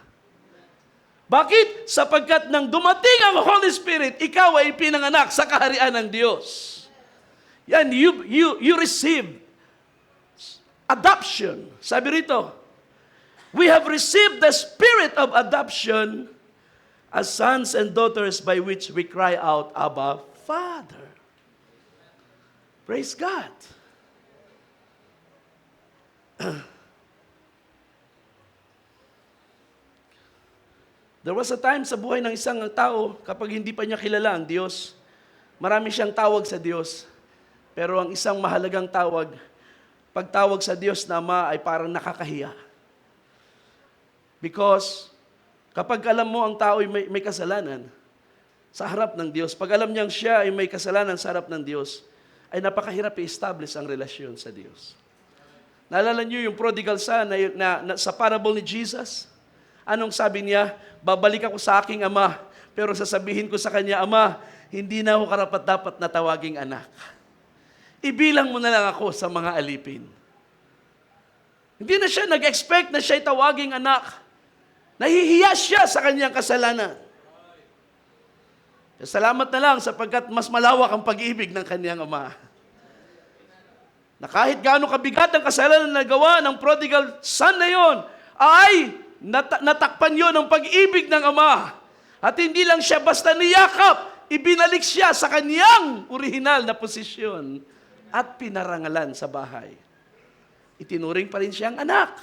Bakit? Sapagkat nang dumating ang Holy Spirit, ikaw ay pinanganak sa kaharian ng Diyos. Yan, you receive adoption. Sabi rito, we have received the spirit of adoption as sons and daughters, by which we cry out, Abba, Father. Praise God. There was a time sa buhay ng isang tao, kapag hindi pa niya kilala ang Diyos, marami siyang tawag sa Diyos. Pero ang isang mahalagang tawag, pagtawag sa Diyos na Ama ay parang nakakahiya. Because kapag alam mo ang tao ay may kasalanan sa harap ng Diyos, pag alam niyang siya ay may kasalanan sa harap ng Diyos, ay napakahirap i-establish ang relasyon sa Diyos. Naalala niyo yung prodigal son na sa parable ni Jesus? Anong sabi niya? Babalik ako sa aking ama, pero sasabihin ko sa kanya, Ama, hindi na ako karapat-dapat na tawaging anak. Ibilang mo na lang ako sa mga alipin. Hindi na siya nag-expect na siya'y tawaging anak. Nahihiya siya sa kanyang kasalanan. Salamat na lang sapagkat mas malawak ang pag-ibig ng kanyang ama. Na kahit gaano kabigat ang kasalanan na nagawa ng prodigal son na yon, ay natakpan yon ng pag-ibig ng ama. At hindi lang siya basta niyakap, ibinalik siya sa kanyang orihinal na posisyon at pinarangalan sa bahay. Itinuring pa rin siyang anak.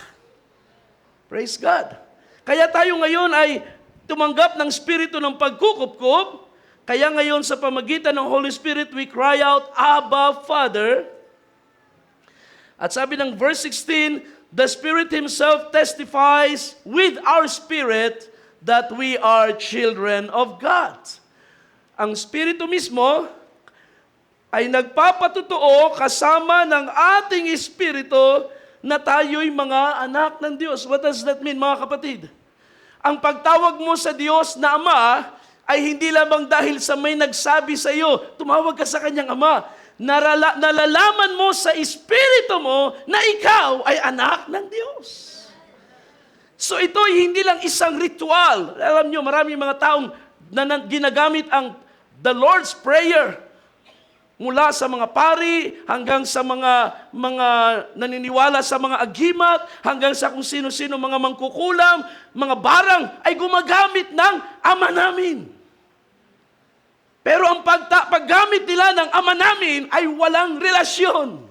Praise God. Kaya tayo ngayon ay tumanggap ng spirito ng pagkukupkup. Kaya ngayon sa pamagitan ng Holy Spirit, we cry out, Abba, Father. At sabi ng verse 16, the Spirit Himself testifies with our spirit that we are children of God. Ang Spirito mismo ay nagpapatutuo kasama ng ating espiritu na tayo'y mga anak ng Diyos. What does that mean, mga kapatid? Ang pagtawag mo sa Diyos na Ama ay hindi lamang dahil sa may nagsabi sa iyo, tumawag ka sa kanyang Ama. Nalalaman mo sa espiritu mo na ikaw ay anak ng Diyos. So ito ay hindi lang isang ritual. Alam nyo, maraming mga taong ginagamit ang the Lord's Prayer. Mula sa mga pari, hanggang sa mga naniniwala sa mga agimat, hanggang sa kung sino-sino mga mangkukulam, mga barang, ay gumagamit ng Ama namin. Pero ang paggamit nila ng Ama namin ay walang relasyon.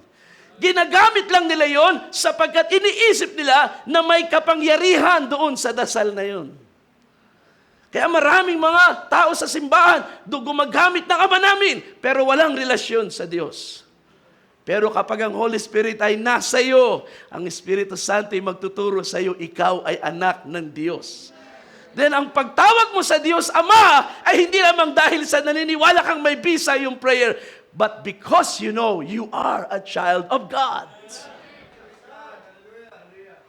Ginagamit lang nila yon sapagkat iniisip nila na may kapangyarihan doon sa dasal na yon. Kaya maraming mga tao sa simbahan gumagamit ng Ama namin, pero walang relasyon sa Diyos. Pero kapag ang Holy Spirit ay nasa iyo, ang Espiritu Santo ay magtuturo sa iyo, ikaw ay anak ng Diyos. Then ang pagtawag mo sa Diyos Ama ay hindi lamang dahil sa naniniwala kang may bisa yung prayer, but because you know you are a child of God.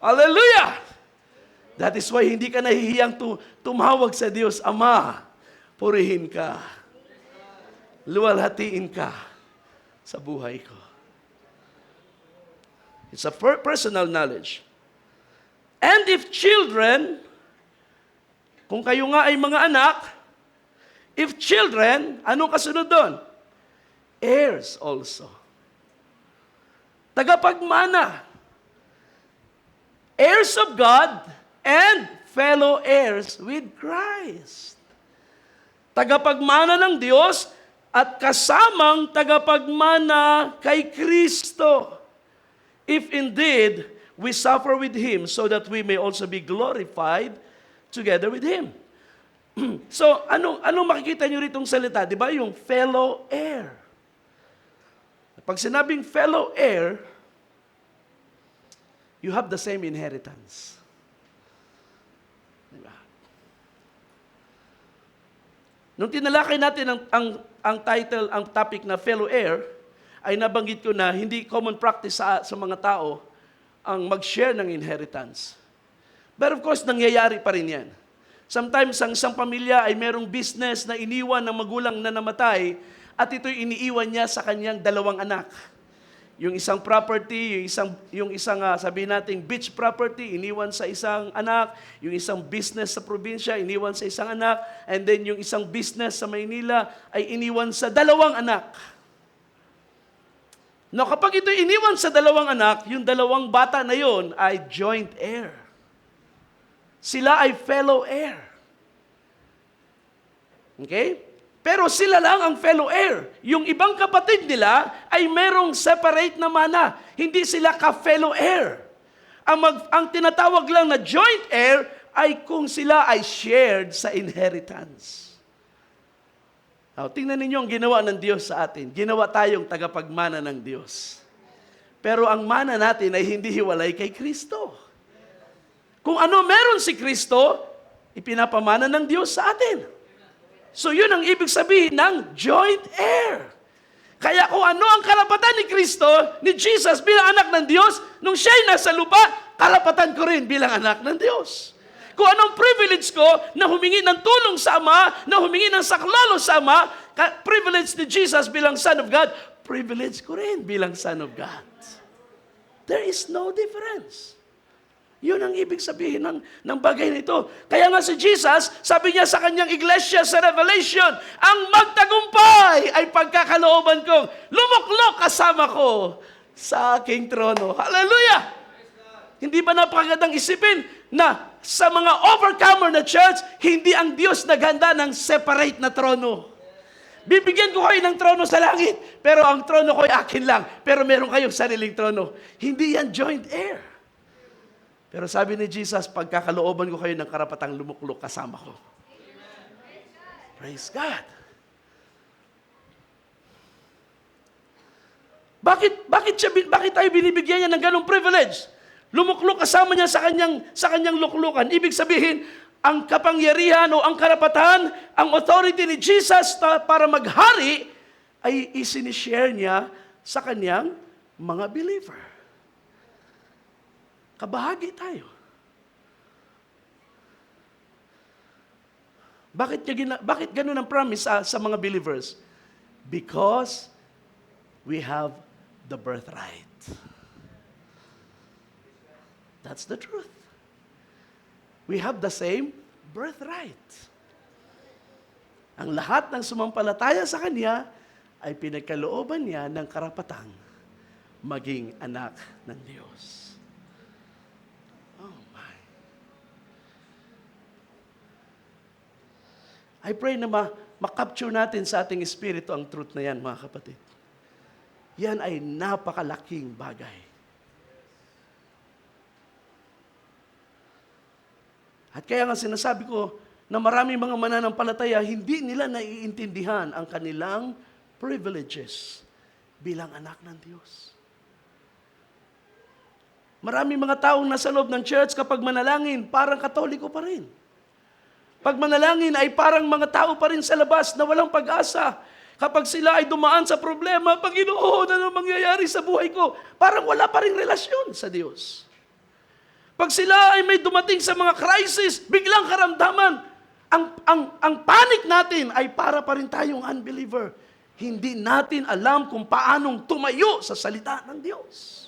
Hallelujah! That is why hindi ka nahihiyang tumawag sa Diyos Ama. Purihin ka. Luwalhatiin ka sa buhay ko. It's a personal knowledge. And if children, kung kayo nga ay mga anak, if children, anong kasunod doon? Heirs also. Tagapagmana. Heirs of God and fellow heirs with Christ. Tagapagmana ng Diyos at kasamang tagapagmana kay Kristo. If indeed we suffer with Him so that we may also be glorified together with Him. So, anong makikita nyo ritong salita? Di ba? Yung fellow heir. Pag sinabing fellow heir, you have the same inheritance. Di ba? Nung tinalakay natin ang title, ang topic na fellow heir, ay nabanggit ko na hindi common practice sa mga tao ang mag-share ng inheritance. But of course, nangyayari pa rin yan. Sometimes, ang isang pamilya ay merong business na iniwan ng magulang na namatay at ito'y iniiwan niya sa kanyang 2 anak. Yung isang property, yung isang sabihin natin, beach property, iniwan sa isang anak. Yung isang business sa probinsya, iniwan sa isang anak. And then yung isang business sa Maynila ay iniwan sa 2 anak. No, kapag ito iniwan sa 2 anak, yung 2 bata na yon ay joint heir. Sila ay fellow heir. Okay? Pero sila lang ang fellow heir. Yung ibang kapatid nila ay merong separate na mana. Hindi sila ka-fellow heir. Ang tinatawag lang na joint heir ay kung sila ay shared sa inheritance. Now, tingnan ninyo ang ginawa ng Diyos sa atin. Ginawa tayong tagapagmana ng Diyos. Pero ang mana natin ay hindi hiwalay kay Kristo. Kung ano meron si Kristo, ipinapamana ng Diyos sa atin. So yun ang ibig sabihin ng joint heir. Kaya kung ano ang karapatan ni Kristo, ni Jesus bilang anak ng Diyos, nung siya'y nasa lupa, karapatan ko rin bilang anak ng Diyos. Kung anong privilege ko na humingi ng tulong sa Ama, na humingi ng saklolo sa Ama, privilege ni Jesus bilang Son of God, privilege ko rin bilang Son of God. There is no difference. Yun ang ibig sabihin ng bagay nito. Kaya nga si Jesus, sabi niya sa kanyang iglesia sa Revelation, ang magtagumpay ay pagkakalooban kong lumuklok kasama ko sa aking trono. Hallelujah! Hindi ba napakagandang isipin na sa mga overcomer na church, hindi ang Diyos naghanda ng separate na trono. Bibigyan ko kayo ng trono sa langit, pero ang trono ko ay akin lang, pero meron kayong sariling trono. Hindi yan joint heir. Pero sabi ni Jesus, pagkakalooban ko kayo ng karapatang lumuklok kasama ko. Praise God. Bakit tayo binibigyan niya ng ganong privilege? Lumuklok kasama niya sa kanyang luklukan. Ibig sabihin, ang kapangyarihan o ang karapatan, ang authority ni Jesus para maghari ay isinishare niya sa kanyang mga believer. Kabahagi tayo. Bakit ganun ang promise sa mga believers? Because we have the birthright. That's the truth. We have the same birthright. Ang lahat ng sumampalataya sa Kanya ay pinagkalooban niya ng karapatang maging anak ng Diyos. Oh my. I pray na makapture natin sa ating espiritu ang truth na yan, mga kapatid. Yan ay napakalaking bagay. At kaya nga sinasabi ko na maraming mga mananampalataya, hindi nila naiintindihan ang kanilang privileges bilang anak ng Diyos. Maraming mga taong nasa loob ng church kapag manalangin, parang Katoliko pa rin. Pag manalangin ay parang mga tao pa rin sa labas na walang pag-asa. Kapag sila ay dumaan sa problema, Panginoon, ano mangyayari sa buhay ko? Parang wala pa rin relasyon sa Diyos. Pag sila ay may dumating sa mga crisis, biglang karamdaman, ang panic natin ay para pa rin tayong unbeliever. Hindi natin alam kung paanong tumayo sa salita ng Diyos.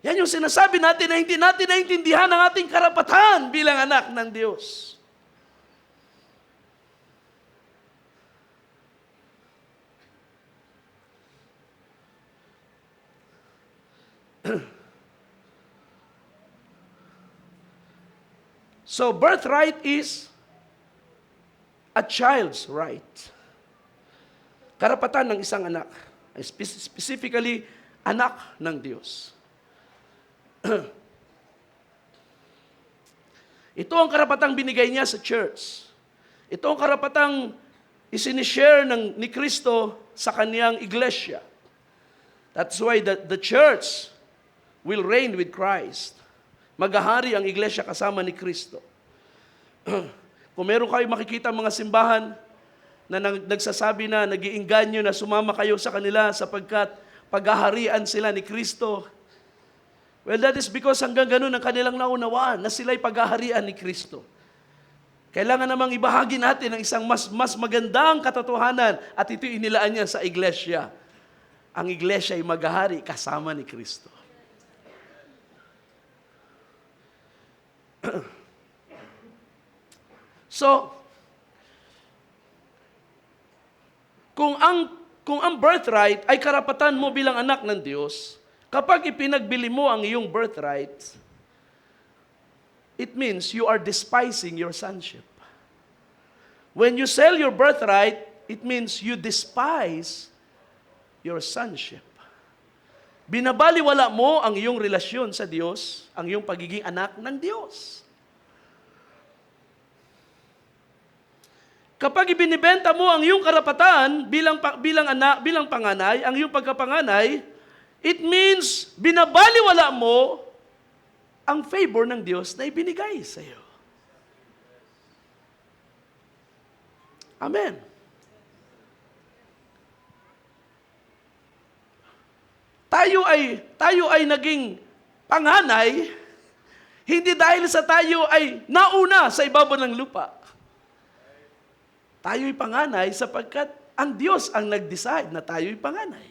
Yan yung sinasabi natin na hindi natin naintindihan ang ating karapatan bilang anak ng Diyos. So, birthright is a child's right. Karapatan ng isang anak. Specifically, anak ng Diyos. Ito ang karapatang binigay niya sa church. Ito ang karapatang isinishare ni Kristo sa kaniyang iglesia. That's why the church will reign with Christ. Maghahari ang iglesia kasama ni Kristo. Kung meron kayo makikita mga simbahan na nagsasabi na, nag-iinganyo na sumama kayo sa kanila sapagkat paghaharian sila ni Kristo, well, that is because hanggang ganun ang kanilang naunawaan na sila'y paghaharian ni Kristo. Kailangan namang ibahagi natin ang isang mas magandang katotohanan at ito inilaan niya sa iglesia. Ang iglesia ay maghahari kasama ni Kristo. So, kung ang birthright ay karapatan mo bilang anak ng Diyos, kapag ipinagbili mo ang iyong birthright, it means you are despising your sonship. When you sell your birthright, it means you despise your sonship. Binabaliwala mo ang iyong relasyon sa Diyos, ang iyong pagiging anak ng Diyos. Kapag ibinibenta mo ang iyong karapatan bilang panganay, ang iyong pagkapanganay, it means binabaliwala mo ang favor ng Diyos na ibinigay sa iyo. Amen. Tayo ay naging panganay, hindi dahil sa tayo ay nauna sa ibabaw ng lupa. Tayo'y panganay sapagkat ang Diyos ang nag-decide na tayo'y panganay.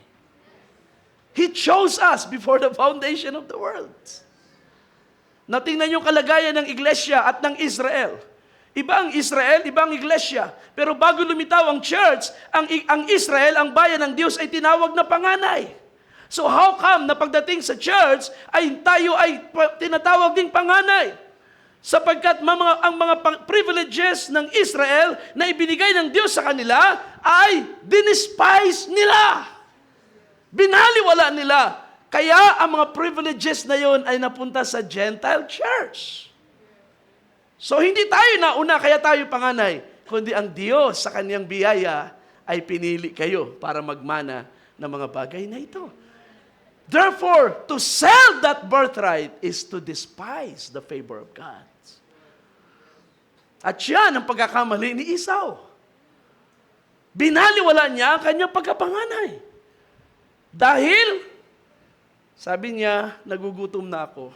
He chose us before the foundation of the world. Natingnan yung kalagayan ng iglesia at ng Israel. Iba ang Israel, iba ang iglesia. Pero bago lumitaw ang church, ang Israel, ang bayan ng Diyos ay tinawag na panganay. So how come na pagdating sa church, tayo ay tinatawag ding panganay? Sapagkat ang mga privileges ng Israel na ibinigay ng Diyos sa kanila ay dinispise nila. Binaliwala nila. Kaya ang mga privileges na yon ay napunta sa Gentile church. So hindi tayo nauna kaya tayo panganay, kundi ang Diyos sa kaniyang biyaya ay pinili kayo para magmana ng mga bagay na ito. Therefore, to sell that birthright is to despise the favor of God. At yan ang pagkakamali ni Esau. Binaliwala niya ang kanyang pagkapanganay. Dahil, sabi niya, nagugutom na ako.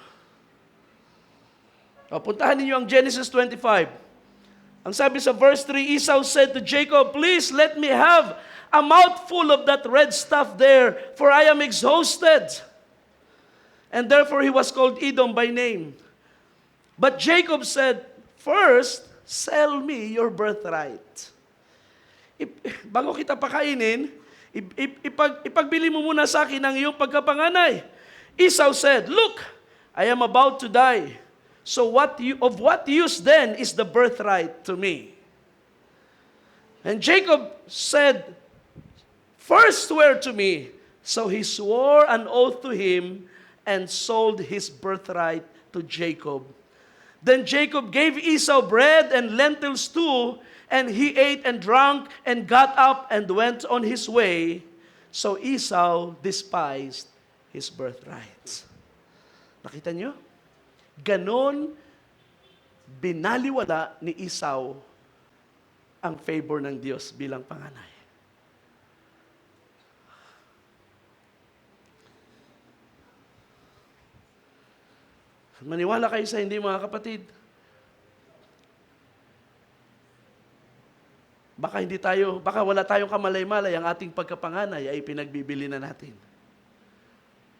Puntahan ninyo ang Genesis 25. Ang sabi sa verse 3, Esau said to Jacob, "Please let me have a mouthful of that red stuff there, for I am exhausted." And therefore he was called Edom by name. But Jacob said, "First, sell me your birthright." Bago kita pakainin, ipagbili mo muna sa akin ang iyong pagkapanganay. Esau said, "Look, I am about to die. So of what use then is the birthright to me?" And Jacob said, "First swear to me." So he swore an oath to him and sold his birthright to Jacob. Then Jacob gave Esau bread and lentils too, and he ate and drank and got up and went on his way. So Esau despised his birthright. Nakita niyo? Ganon binaliwala ni Esau ang favor ng Diyos bilang panganay. Maniwala kayo sa hindi, mga kapatid. Baka wala tayong kamalay-malay, ang ating pagkapanganay ay pinagbibili na natin.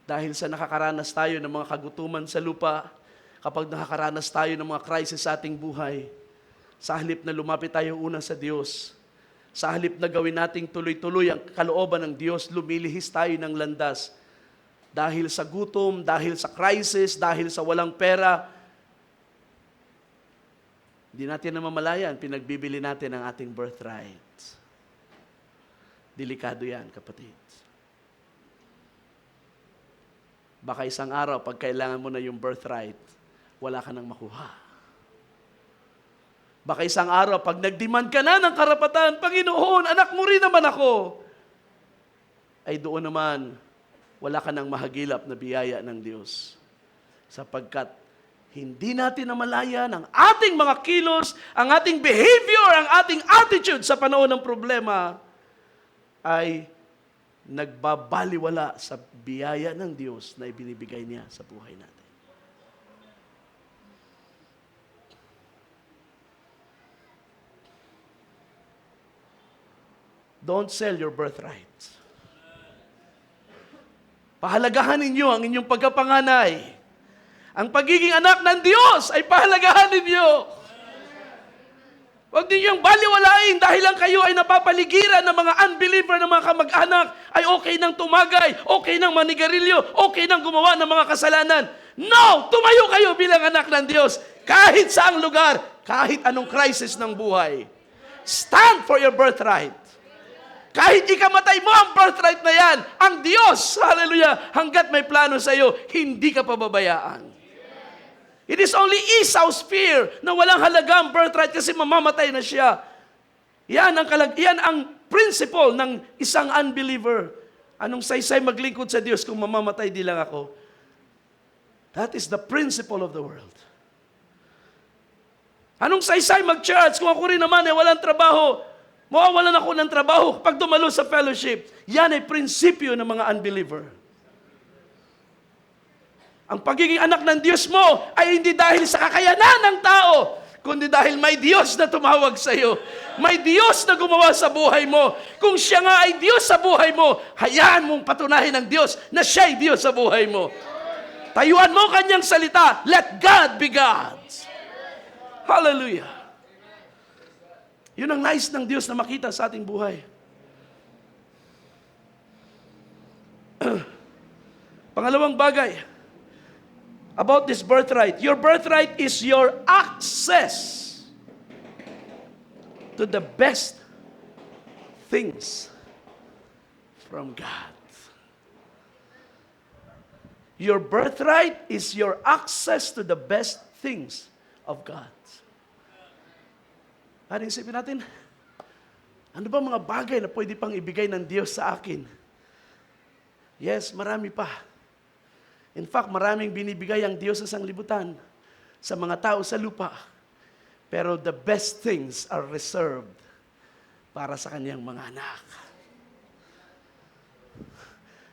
Dahil sa nakakaranas tayo ng mga kagutuman sa lupa, kapag nakakaranas tayo ng mga crisis sa ating buhay, sa halip na lumapit tayo una sa Diyos, sa halip na gawin nating tuloy-tuloy ang kalooban ng Diyos, lumilihis tayo ng landas. Dahil sa gutom, dahil sa crisis, dahil sa walang pera, hindi natin namamalayan, pinagbibili natin ang ating birthright. Delikado yan, kapatid. Baka isang araw, pag kailangan mo na yung birthright, wala ka nang makuha. Baka isang araw, pag nag-demand ka na ng karapatan, Panginoon, anak mo rin naman ako, ay doon naman, wala ka nang mahagilap na biyaya ng Diyos. Sapagkat hindi natin namalayan ang ating mga kilos, ang ating behavior, ang ating attitude sa panahon ng problema ay nagbabaliwala sa biyaya ng Diyos na ibinibigay niya sa buhay natin. Don't sell your birthright. Pahalagahan ninyo ang inyong pagkapanganay. Ang pagiging anak ng Diyos ay pahalagahan ninyo. Huwag ninyong baliwalain dahil lang kayo ay napapaligiran ng mga unbeliever, ng mga kamag-anak, ay okay nang tumagay, okay nang manigarilyo, okay nang gumawa ng mga kasalanan. No! Tumayo kayo bilang anak ng Diyos. Kahit saang lugar, kahit anong crisis ng buhay. Stand for your birthright. Kahit ikamatay mo ang birthright na yan, ang Diyos, hallelujah, hanggat may plano sa iyo, hindi ka pababayaan. It is only Esau's fear na walang halaga ang birthright kasi mamamatay na siya. Yan ang principle ng isang unbeliever. Anong saysay maglingkod sa Diyos kung mamamatay di lang ako? That is the principle of the world. Anong saysay mag-church kung ako rin naman ay walang trabaho? Mawawalan ako ng trabaho pag dumalo sa fellowship. Yan ay prinsipyo ng mga unbeliever. Ang pagiging anak ng Diyos mo ay hindi dahil sa kakayanan ng tao, kundi dahil may Diyos na tumawag sa iyo. May Diyos na gumawa sa buhay mo. Kung siya nga ay Diyos sa buhay mo, hayaan mong patunahin ng Diyos na siya ay Diyos sa buhay mo. Tayuan mo kanyang salita. Let God be God. Hallelujah. Yun ang nais ng Diyos na makita sa ating buhay. Pangalawang bagay about this birthright. Your birthright is your access to the best things from God. Your birthright is your access to the best things of God. Ano isipin natin? Ano ba mga bagay na pwede pang ibigay ng Diyos sa akin? Yes, marami pa. In fact, maraming binibigay ang Diyos sa sanglibutan, sa mga tao sa lupa. Pero the best things are reserved para sa kanyang mga anak.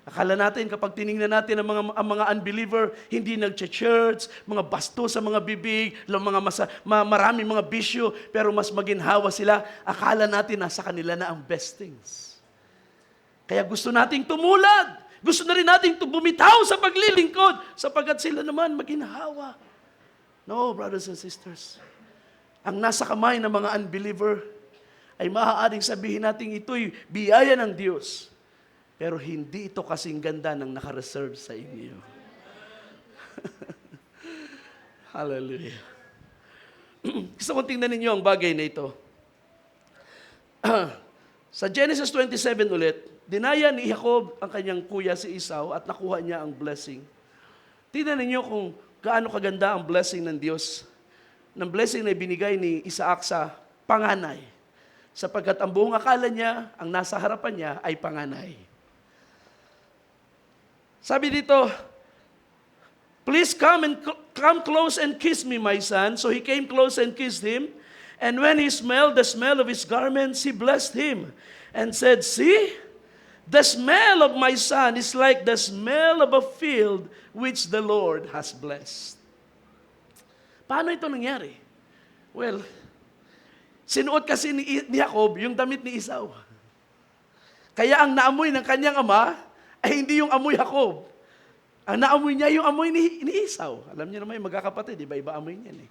Akala natin kapag tiningnan natin ang mga unbeliever, hindi nag-church, mga basto sa mga bibig, maraming mga bisyo, pero mas maginhawa sila. Akala natin nasa kanila na ang best things. Kaya gusto nating tumulad. Gusto na rin nating bumitaw sa paglilingkod, sapagkat sila naman maginhawa. No, brothers and sisters. Ang nasa kamay ng mga unbeliever ay maaaring sabihin natin ito'y biyaya ng Diyos. Pero hindi ito kasing ganda ng nakareserve sa inyo. Hallelujah. Gusto kong tingnan ninyo ang bagay na ito. Sa Genesis 27 ulit, dinaya ni Jacob ang kanyang kuya si Esau at nakuha niya ang blessing. Tingnan ninyo kung gaano kaganda ang blessing ng Diyos. Ng blessing na ibinigay ni Isaac sa panganay. Sapagkat ang buong akala niya, ang nasa harapan niya ay panganay. Sabi dito, please come close and kiss me, my son. So he came close and kissed him. And when he smelled the smell of his garments, he blessed him and said, see, the smell of my son is like the smell of a field which the Lord has blessed. Paano ito nangyari? Well, sinuot kasi ni Jacob yung damit ni Esau. Kaya ang naamoy ng kanyang ama ay hindi yung amoy Jacob. Ang naamoy niya yung amoy ni Esau. Alam niyo naman yung magkakapatid, iba-iba amoy niyan eh.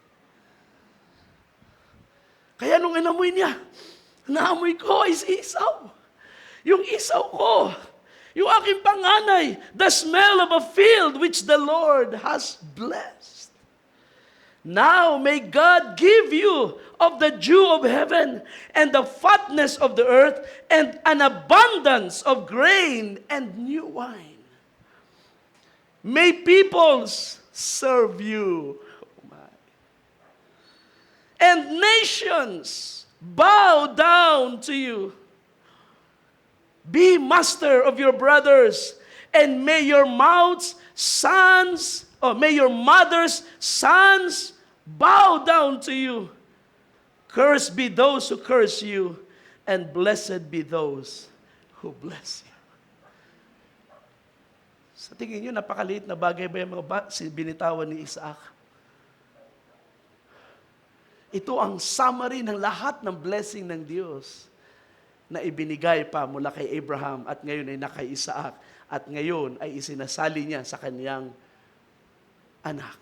Kaya nung inamoy niya, naamoy ko ay si Esau. Yung Esau ko, yung aking panganay, the smell of a field which the Lord has blessed. Now may God give you of the dew of heaven and the fatness of the earth and an abundance of grain and new wine. May peoples serve you. And nations bow down to you. Be master of your brothers, and may your mouth's sons, or may your mother's sons bow down to you. Cursed be those who curse you, and blessed be those who bless you. Sa tingin nyo, napakaliit na bagay ba yung mga binitawan ni Isaac? Ito ang summary ng lahat ng blessing ng Diyos na ibinigay pa mula kay Abraham at ngayon ay kay Isaac at ngayon ay isinasali niya sa kaniyang anak.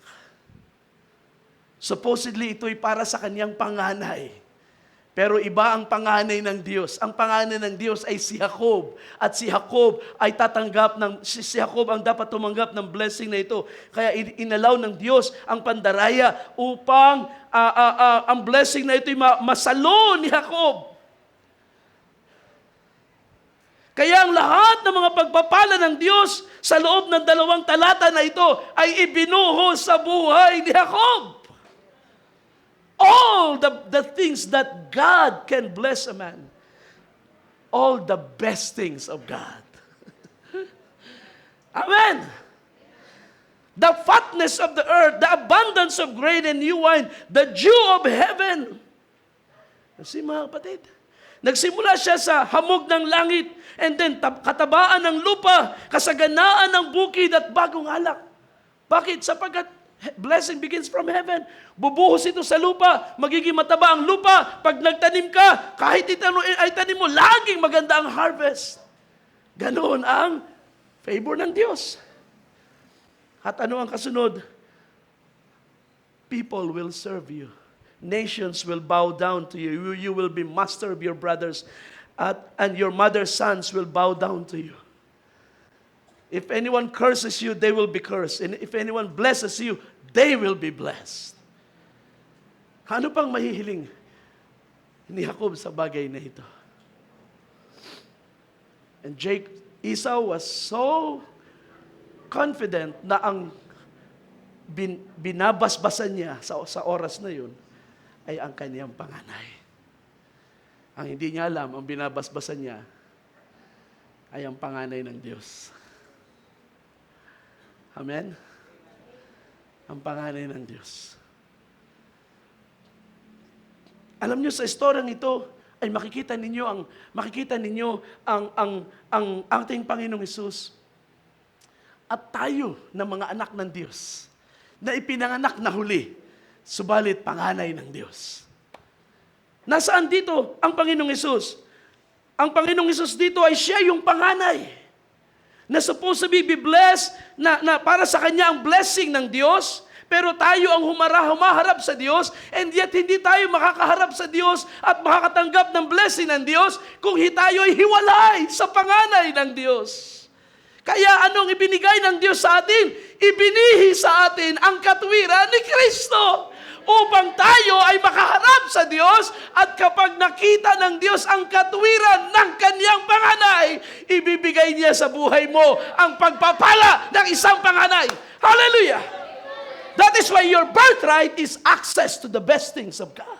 Supposedly, ito'y para sa kaniyang panganay. Pero iba ang panganay ng Diyos. Ang panganay ng Diyos ay si Jacob. At si Jacob ay si Jacob ang dapat tumanggap ng blessing na ito. Kaya inalaw ng Diyos ang pandaraya upang ang blessing na ito ay masalo ni Jacob. Kaya ang lahat ng mga pagpapala ng Diyos sa loob ng 2 talata na ito ay ibinuhos sa buhay ni Jacob. All the things that God can bless a man. All the best things of God. Amen. The fatness of the earth, the abundance of grain and new wine, the dew of heaven. Kasi mga kapatid, nagsimula siya sa hamog ng langit, and then katabaan ng lupa, kasaganaan ng bukid at bagong alak. Bakit? Sapagkat blessing begins from heaven. Bubuhos ito sa lupa, magiging mataba ang lupa. Pag nagtanim ka, kahit ay tanim mo, laging maganda ang harvest. Ganoon ang favor ng Diyos. At ano ang kasunod? People will serve you. Nations will bow down to you. You will be master of your brothers. And your mother's sons will bow down to you. If anyone curses you, they will be cursed. And if anyone blesses you, they will be blessed. Ano pang mahihiling ni Jacob sa bagay na ito? And Esau was so confident na ang binabasbasan niya sa oras na yun ay ang kaniyang panganay. Ang hindi niya alam, ang binabasbasan niya ay ang panganay ng Diyos. Amen? Ang panganay ng Diyos. Alam niyo, sa istoryang ito, ay makikita ninyo ang ating Panginoong Hesus at tayo na mga anak ng Diyos na ipinanganak na huli, subalit panganay ng Diyos. Nasaan dito ang Panginoong Hesus? Ang Panginoong Hesus dito ay siya yung panganay na supposed to be blessed, na para sa Kanya ang blessing ng Diyos, pero tayo ang humaharap sa Diyos, and yet hindi tayo makakaharap sa Diyos at makakatanggap ng blessing ng Diyos kung tayo ay hiwalay sa panganay ng Diyos. Kaya anong ibinigay ng Diyos sa atin? Ibinihi sa atin ang katwiran ni Kristo upang tayo ay makaharap sa Diyos, at kapag nakita ng Diyos ang katwiran ng Kanyang panganay, ibibigay niya sa buhay mo ang pagpapala ng isang panganay. Hallelujah! That is why your birthright is access to the best things of God.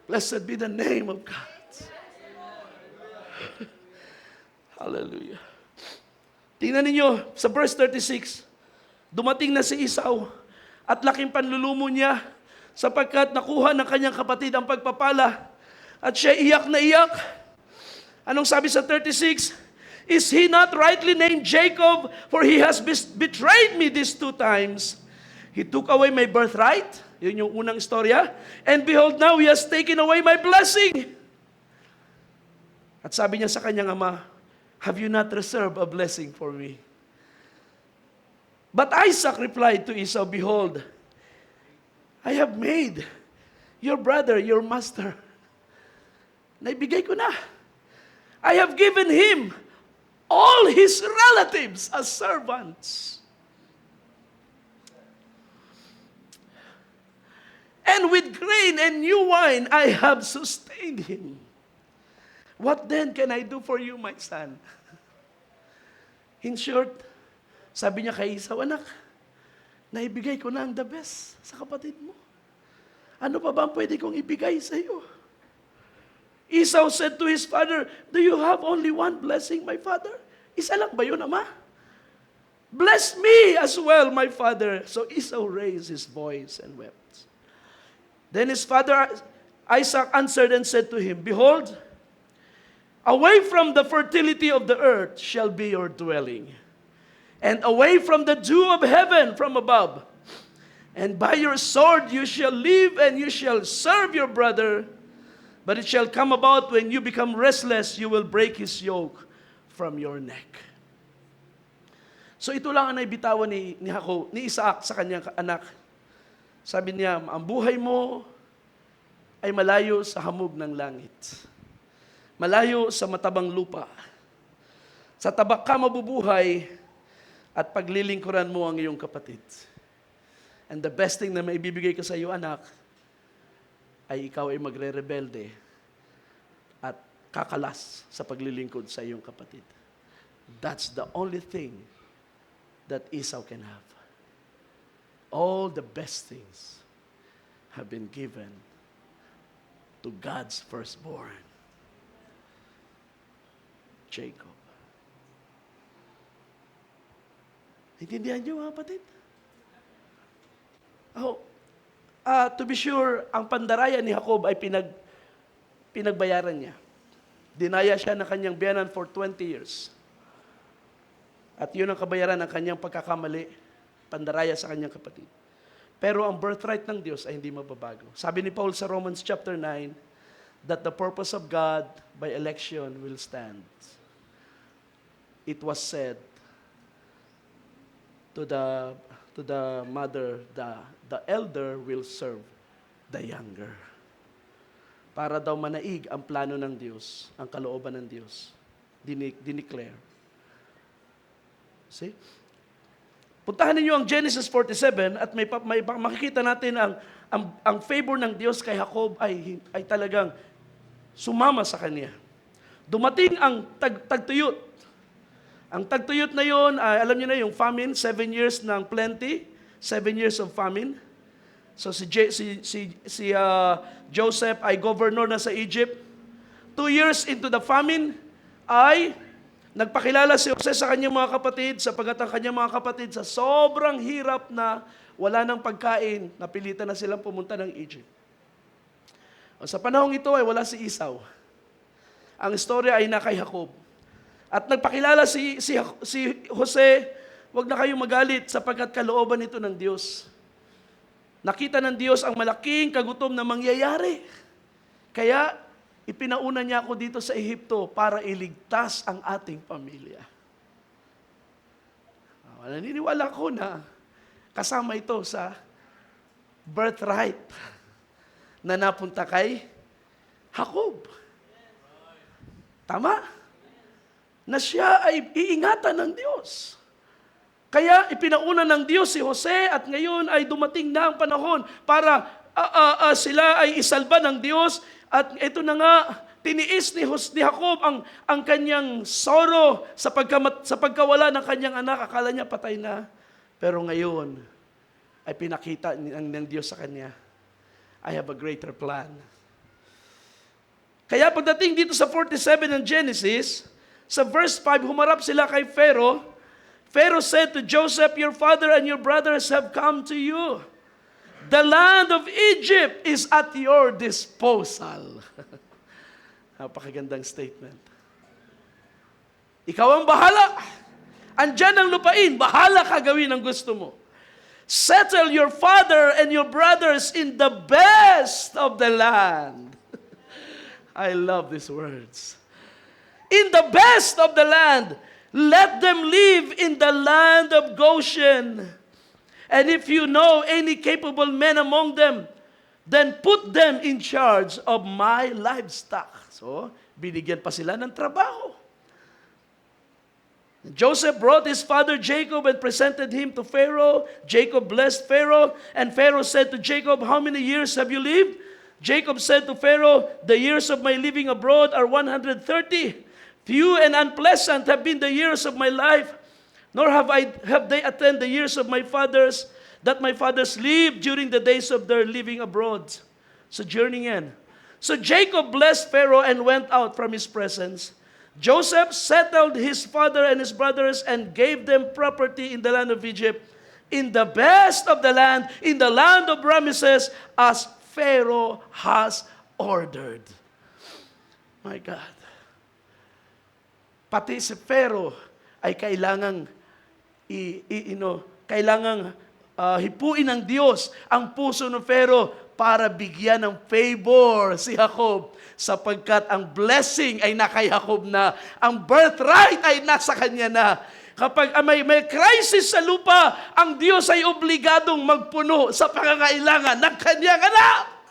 Blessed be the name of God. Hallelujah. Tingnan ninyo sa verse 36. Dumating na si Esau at laking panlulumo niya sapagkat nakuha ng kanyang kapatid ang pagpapala at siya iyak na iyak. Anong sabi sa 36? Is he not rightly named Jacob? For he has betrayed me these 2 times. He took away my birthright. Yun yung unang istorya. And behold, now he has taken away my blessing. At sabi niya sa kanyang ama, have you not reserved a blessing for me? But Isaac replied to Esau, behold, I have made your brother your master. Naibigay ko na. I have given him all his relatives as servants. And with grain and new wine, I have sustained him. What then can I do for you, my son? In short, sabi niya kay Esau, anak, naibigay ko na ang the best sa kapatid mo. Ano pa ba ang pwede kong ibigay sa iyo? Esau said to his father, do you have only one blessing, my father? Isa lang ba yun, ama? Bless me as well, my father. So Esau raised his voice and wept. Then his father Isaac answered and said to him, behold, away from the fertility of the earth shall be your dwelling, and away from the dew of heaven from above. And by your sword you shall live, and you shall serve your brother. But it shall come about when you become restless, you will break his yoke from your neck. So ito lang ang naibitawan ni Isaac sa kanyang anak. Sabi niya, ang buhay mo ay malayo sa hamog ng langit. Malayo sa matabang lupa. Sa tabak ka mabubuhay at paglilingkuran mo ang iyong kapatid. And the best thing na maibibigay ko sa iyo, anak, ay ikaw ay magre-rebelde at kakalas sa paglilingkod sa iyong kapatid. That's the only thing that Esau can have. All the best things have been given to God's firstborn, Jacob. Intindihan niyo, mga kapatid? To be sure, ang pandaraya ni Jacob ay pinagbayaran niya. Dinaya siya ng kanyang biyanan for 20 years. At yun ang kabayaran ng kanyang pagkakamali, pandaraya sa kanyang kapatid. Pero ang birthright ng Diyos ay hindi mababago. Sabi ni Paul sa Romans chapter 9, that the purpose of God by election will stand. It was said to the mother, the elder will serve the younger. Para daw manaig ang plano ng Diyos, ang kalooban ng Diyos. Dineclare. See? Puntahan ninyo ang Genesis 47 at may makikita natin ang favor ng Diyos kay Jacob ay talagang sumama sa kanya. Dumating ang tagtuyot. Ang tagtuyot na yon, alam niyo na yung famine, 7 years ng plenty, 7 years of famine. So si Joseph ay governor na sa Egypt. 2 years into the famine ay nagpakilala si Jose sa kanyang mga kapatid, sapagat ang kanyang mga kapatid sa sobrang hirap na wala ng pagkain, napilitan na silang pumunta ng Egypt. Sa panahong ito ay wala si Esau. Ang istorya ay na kay Jacob. At nagpakilala si Jose, wag na kayong magalit sapagkat kalooban ito ng Diyos. Nakita ng Diyos ang malaking kagutom na mangyayari. Kaya ipinauna niya ako dito sa Ehipto para iligtas ang ating pamilya. Naniniwala ko na kasama ito sa birthright na napunta kay Jacob. Tama? Na siya ay iingatan ng Diyos. Kaya ipinauna ng Diyos si Jose at ngayon ay dumating na ang panahon para sila ay isalba ng Diyos. At ito na nga, tiniis ni Jacob ang kanyang sorrow sa pagkawala ng kanyang anak. Akala niya patay na. Pero ngayon, ay pinakita ng Diyos sa kanya, I have a greater plan. Kaya pagdating dito sa 47 ng Genesis, sa verse 5, humarap sila kay Pharaoh Pharaoh said to Joseph, your father and your brothers have come to you. The land of Egypt is at your disposal. Napakagandang statement. Ikaw ang bahala. Andyan ang lupain. Bahala ka gawin ang gusto mo. Settle your father and your brothers in the best of the land. I love these words. In the best of the land, let them live in the land of Goshen. And if you know any capable men among them, then put them in charge of my livestock. So, binigyan pa sila ng trabaho. Joseph brought his father Jacob and presented him to Pharaoh. Jacob blessed Pharaoh, and Pharaoh said to Jacob, how many years have you lived? Jacob said to Pharaoh, the years of my living abroad are 130. Few and unpleasant have been the years of my life, nor have they attended the years of my fathers, that my fathers lived during the days of their living abroad. Sojourning in. So Jacob blessed Pharaoh and went out from his presence. Joseph settled his father and his brothers and gave them property in the land of Egypt, in the best of the land, in the land of Ramesses, as Pharaoh has ordered. My God. Pati si Pharaoh ay kailangang hipuin ng Diyos ang puso ng Pharaoh para bigyan ng favor si Jacob, sapagkat ang blessing ay nakay Jacob na, ang birthright ay nasa kanya na. Kapag may crisis sa lupa, ang Diyos ay obligadong magpuno sa pangangailangan ng kanyang anak.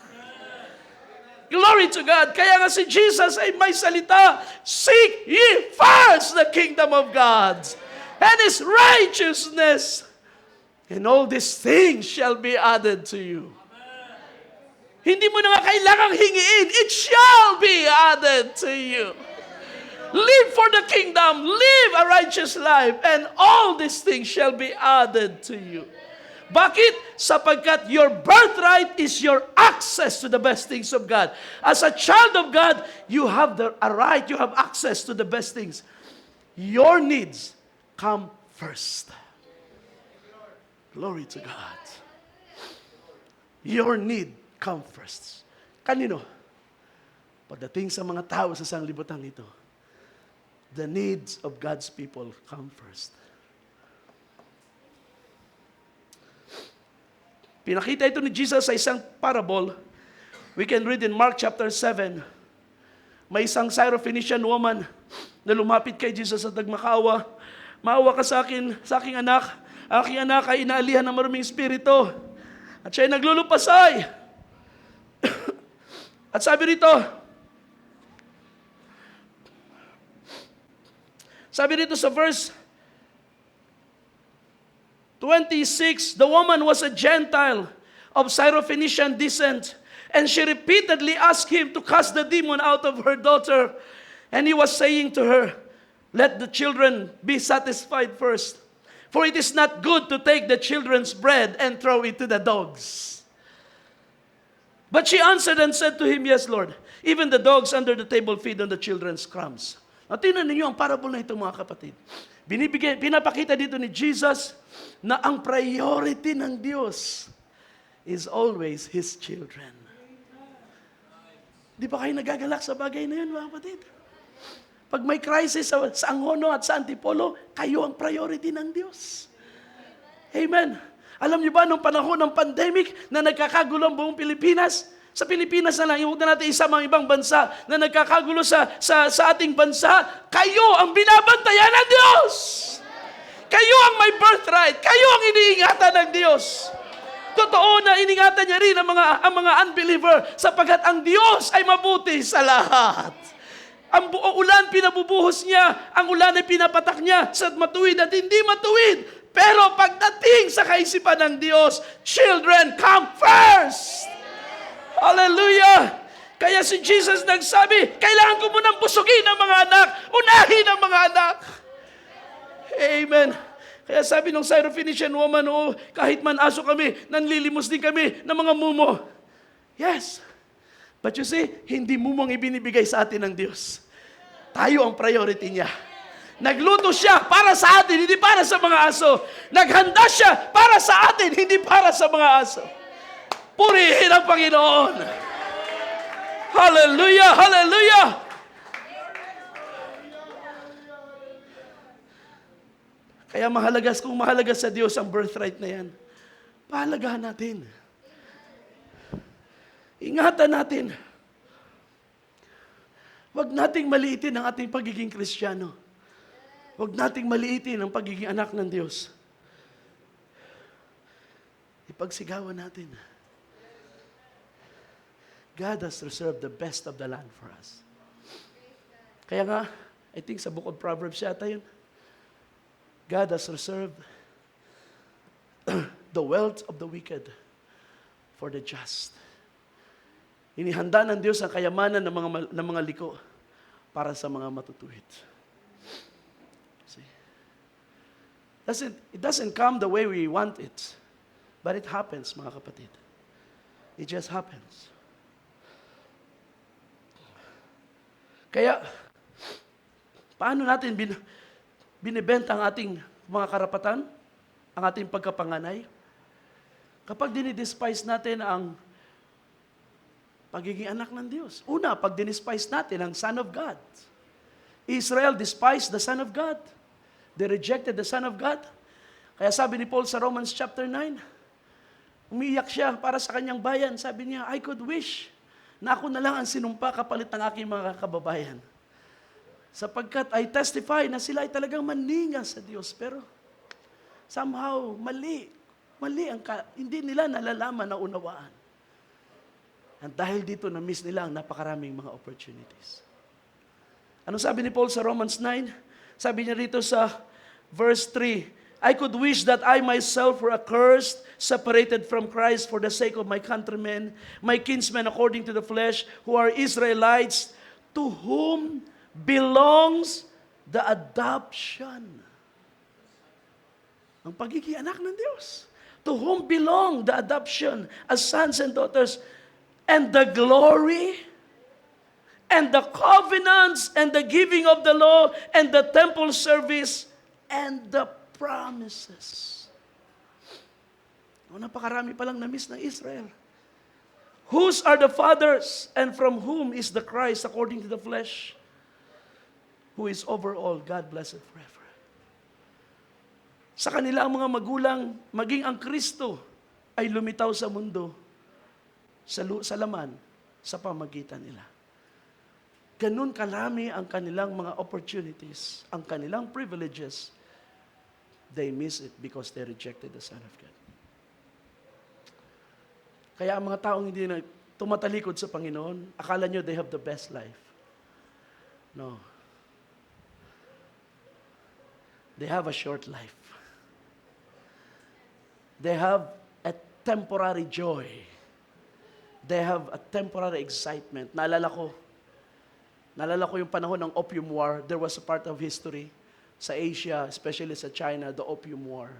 Glory to God. Kaya nga si Jesus ay may salita, seek ye first the kingdom of God and His righteousness, and all these things shall be added to you. Hindi mo na nga kailangang hingiin. It shall be added to you. Live for the kingdom. Live a righteous life, and all these things shall be added to you. Bakit? Sapagkat your birthright is your access to the best things of God. As a child of God, you have a right, you have access to the best things. Your needs come first. Glory to God. Your need come first. Kanino? Pagdating sa mga tao sa sanglibutan nito, the needs of God's people come first. Pinakita ito ni Jesus sa isang parable. We can read in Mark chapter 7. May isang Syrophoenician woman na lumapit kay Jesus at nagmakaawa. Maawa ka sa aking anak. Aking anak ay inaalihan ng maruming espiritu. At siya ay naglulupasay. At sabi rito sa verse 26, the woman was a Gentile of Syrophoenician descent, and she repeatedly asked him to cast the demon out of her daughter. And he was saying to her, let the children be satisfied first, for it is not good to take the children's bread and throw it to the dogs. But she answered and said to him, yes, Lord, even the dogs under the table feed on the children's crumbs. Now, tingnan ninyo ang parable na ito, mga kapatid. Pinapakita dito ni Jesus na ang priority ng Diyos is always His children. Di ba kayo nagagalak sa bagay na yun, mga kapatid? Pag may crisis sa Angono at sa Antipolo, kayo ang priority ng Diyos. Amen. Alam niyo ba, nung panahon ng pandemic na nagkakagulo ang buong Pilipinas, sa Pilipinas na lang, huwag na natin isama ang ibang bansa na nagkakagulo sa ating bansa, kayo ang binabantayan ng Diyos. Kayo ang may birthright. Kayo ang iniingatan ng Diyos. Totoo na iningatan niya rin ang mga unbeliever, sapagkat ang Diyos ay mabuti sa lahat. Ang ulan pinabubuhos niya, ang ulan ay pinapatak niya sa matuwid at hindi matuwid. Pero pagdating sa kaisipan ng Diyos, children come first. Hallelujah! Kaya si Jesus nagsabi, kailangan ko munang busugin ang mga anak, unahin ang mga anak. Amen. Kaya sabi ng Syrophoenician woman, kahit man aso kami, nanlilimos din kami ng mga mumo. Yes. But you see, hindi mumong ibinibigay sa atin ng Diyos. Tayo ang priority niya. Nagluto siya para sa atin, hindi para sa mga aso. Naghanda siya para sa atin, hindi para sa mga aso. Purihin ang Panginoon. Hallelujah! Hallelujah! Kaya kung mahalaga sa Diyos ang birthright na yan, pahalagahan natin. Ingatan natin. Huwag nating maliitin ang ating pagiging Kristiyano. Huwag nating maliitin ang pagiging anak ng Diyos. Ipagsigawan natin. God has reserved the best of the land for us. Kaya nga, I think sa book of Proverbs yata yun, God has reserved the wealth of the wicked for the just. Inihanda ng Diyos ang kayamanan ng mga liko para sa mga matutuwid. See? It doesn't come the way we want it, but it happens, mga kapatid. It just happens. Kaya, paano natin binibenta ang ating mga karapatan, ang ating pagkapanganay? Kapag dinidespise natin ang pagiging anak ng Diyos. Una, pag dinispise natin ang Son of God. Israel despised the Son of God. They rejected the Son of God. Kaya sabi ni Paul sa Romans chapter 9, umiiyak siya para sa kanyang bayan. Sabi niya, I could wish na ako na lang ang sinumpa kapalit ng aking mga kababayan. Sapagkat I testify na sila ay talagang maningas sa Diyos. Pero somehow, mali hindi nila nalalaman na unawaan. At dahil dito, na-miss nila ang napakaraming mga opportunities. Ano sabi ni Paul sa Romans 9? Sabi niya rito sa verse 3, I could wish that I myself were accursed, separated from Christ for the sake of my countrymen, my kinsmen according to the flesh, who are Israelites, to whom belongs the adoption. Ang pagiging anak ng Diyos. To whom belong the adoption as sons and daughters, and the glory, and the covenants, and the giving of the law, and the temple service, and the promises. Napakarami palang na-miss ng Israel. Whose are the fathers, and from whom is the Christ according to the flesh, who is over all, God blessed forever. Sa kanila ang mga magulang, maging ang Kristo ay lumitaw sa mundo, sa laman, sa pamagitan nila. Ganun kalami ang kanilang mga opportunities, ang kanilang privileges. They miss it because they rejected the Son of God. Kaya ang mga taong hindi na tumatalikod sa Panginoon, akala nyo they have the best life. No. They have a short life. They have a temporary joy. They have a temporary excitement. Naalala ko yung panahon ng Opium War. There was a part of history sa Asia, especially sa China, the Opium War.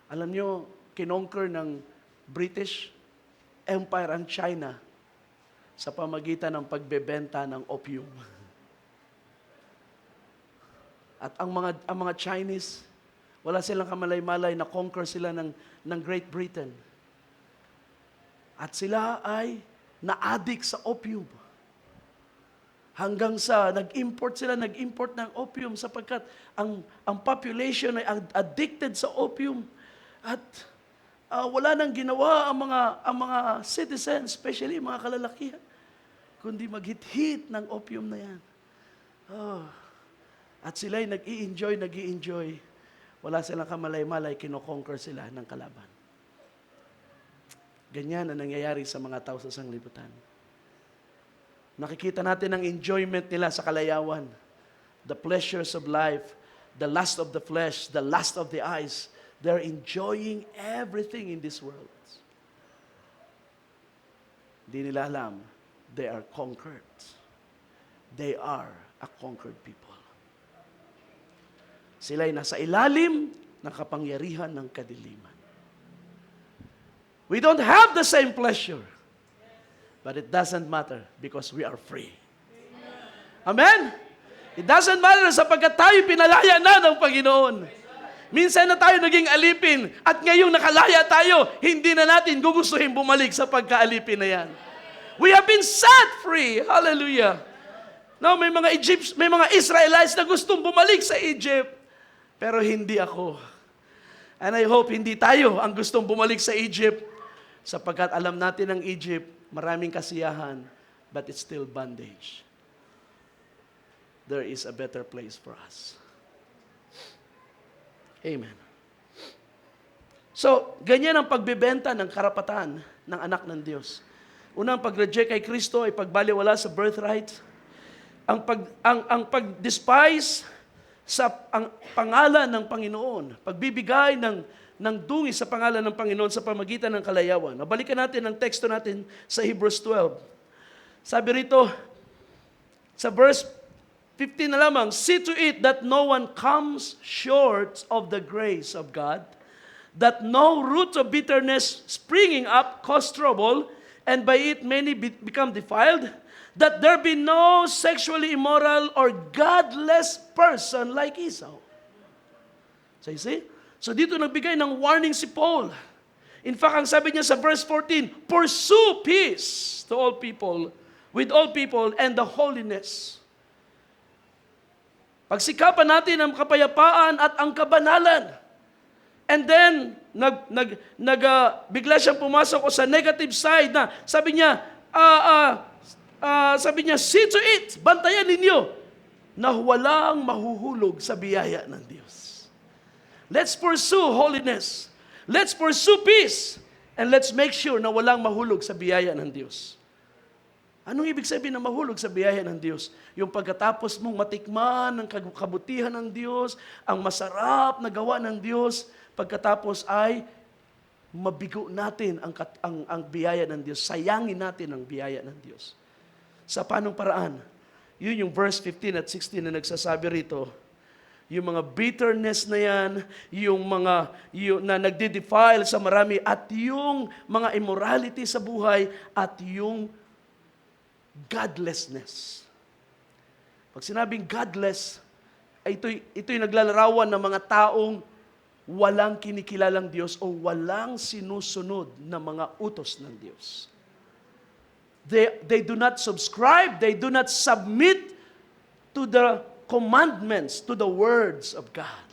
Alam nyo, kinonquer ng British Empire ang China sa pamagitan ng pagbebenta ng opium. At ang mga Chinese, wala silang kamalay-malay na conquer sila ng Great Britain. At sila ay na-addict sa opium. Hanggang sa nag-import ng opium sapagkat ang population ay addicted sa opium. At wala nang ginawa ang mga citizens, especially mga kalalakihan, kundi maghit-hit ng opium na yan. At sila'y nag-i-enjoy. Wala silang kamalay-malay, kinoconquer sila ng kalaban. Ganyan ang nangyayari sa mga tao sa sanglibutan. Nakikita natin ang enjoyment nila sa kalayawan. The pleasures of life, the lust of the flesh, the lust of the eyes. They're enjoying everything in this world. Hindi nila alam, they are conquered. They are a conquered people. Sila'y nasa ilalim ng kapangyarihan ng kadiliman. We don't have the same pleasure. But it doesn't matter because we are free. Amen? It doesn't matter sapagkat tayo pinalaya na ng Panginoon. Minsan na tayo naging alipin at ngayong nakalaya tayo, hindi na natin gugustuhin bumalik sa pagkaalipin na yan. We have been set free. Hallelujah. Now, may mga Israelites na gustong bumalik sa Egypt, pero hindi ako. And I hope hindi tayo ang gustong bumalik sa Egypt sapagkat alam natin ang Egypt, maraming kasiyahan, but it's still bondage. There is a better place for us. Amen. So, ganyan ang pagbebenta ng karapatan ng anak ng Diyos. Unang pag-reject kay Kristo ay pagbaliwala sa birthright. Ang pag-despise sa pangalan ng Panginoon, pagbibigay ng dungis sa pangalan ng Panginoon sa pamagitan ng kalayawan. Nabalikan natin ang teksto natin sa Hebrews 12. Sabi rito, sa verse 15 na lamang, see to it that no one comes short of the grace of God, that no root of bitterness springing up cause trouble, and by it many become defiled, that there be no sexually immoral or godless person like Esau. So you see? So dito nagbigay ng warning si Paul. In fact, ang sabi niya sa verse 14, pursue peace to all people, with all people, and the holiness. Pagsikapan natin ang kapayapaan at ang kabanalan. And then, bigla siyang pumasok sa negative side na sabi niya, see to it, bantayan ninyo, na walang mahuhulog sa biyaya ng Diyos. Let's pursue holiness. Let's pursue peace. And let's make sure na walang mahulog sa biyaya ng Diyos. Anong ibig sabihin na mahulog sa biyaya ng Diyos? Yung pagkatapos mong matikman ng kabutihan ng Diyos, ang masarap na gawa ng Diyos, pagkatapos ay mabigo natin ang biyaya ng Diyos. Sayangin natin ang biyaya ng Diyos. Sa panong paraan? Yun yung verse 15 at 16 na nagsasabi rito. Yung mga bitterness na yan, yung na nagde-defile sa marami, at yung mga immorality sa buhay, at yung godlessness. Pag sinabing godless, ito'y naglalarawan ng mga taong walang kinikilalang Diyos o walang sinusunod na mga utos ng Diyos. They do not subscribe, they do not submit to the commandments, to the words of God.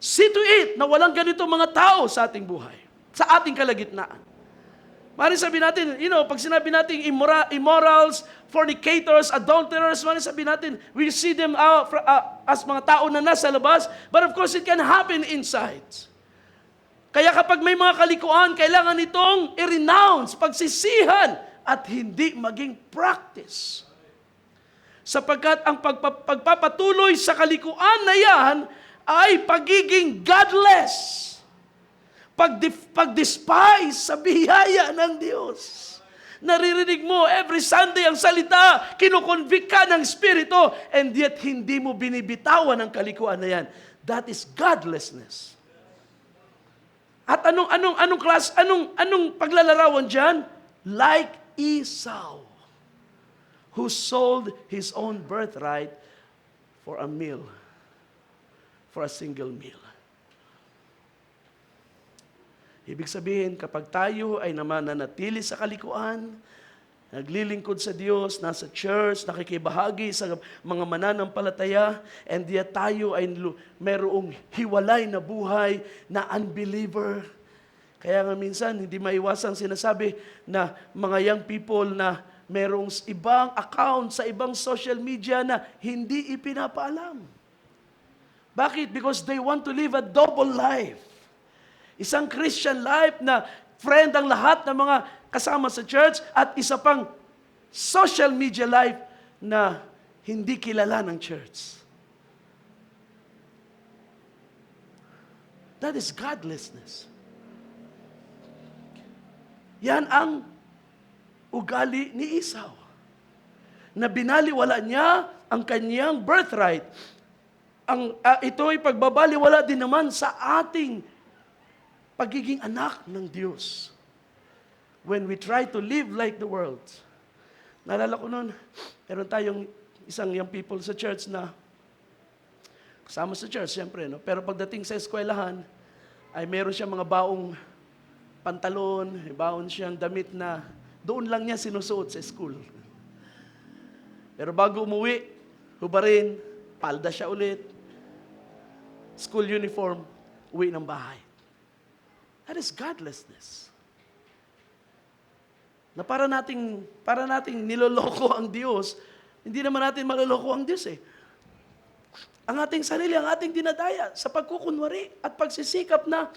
See to it na walang ganito mga tao sa ating buhay, sa ating kalagitnaan. Maaaring sabi natin, pag sinabi natin immorals, fornicators, adulterers, maaaring sabi natin, we see them as mga tao na nasa labas, but of course it can happen inside. Kaya kapag may mga kalikuan, kailangan itong i-renounce, pagsisihan, at hindi maging practice. Sapagkat ang pagpapatuloy sa kalikuan na yan ay pagiging godless. Pag-despise sa biyaya ng Diyos. Naririnig mo every Sunday ang salita, kinukonvict ka ng Espiritu, and yet hindi mo binibitawan ang kalikuan na yan. That is godlessness. At anong paglalarawan dyan? Like Esau, who sold his own birthright for a meal, for a single meal. Ibig sabihin, kapag tayo ay nananatili sa kalikuan, naglilingkod sa Diyos, nasa church, nakikibahagi sa mga mananampalataya, and yet tayo ay merong hiwalay na buhay na unbeliever. Kaya nga minsan, hindi maiwasang sinasabi na mga young people na merong ibang account sa ibang social media na hindi ipinapaalam. Bakit? Because they want to live a double life. Isang Christian life na friend ang lahat ng mga kasama sa church at isa pang social media life na hindi kilala ng church. That is godlessness. Yan ang ugali ni Esau. Na binaliwala niya ang kanyang birthright. Ito'y pagbabaliwala din naman sa ating pagiging anak ng Diyos. When we try to live like the world. Naalala ko noon, meron tayong isang young people sa church na kasama sa church, siyempre, no? Pero pagdating sa eskwelahan, ay meron siyang mga baong pantalon, may baon siyang damit na doon lang niya sinusuot sa school. Pero bago umuwi, hubarin, palda siya ulit, school uniform, uwi ng bahay. That is godlessness. Na para nating niloloko ang Diyos, hindi naman natin maloloko ang Diyos eh. Ang ating sarili, ang ating dinadaya sa pagkukunwari at pagsisikap na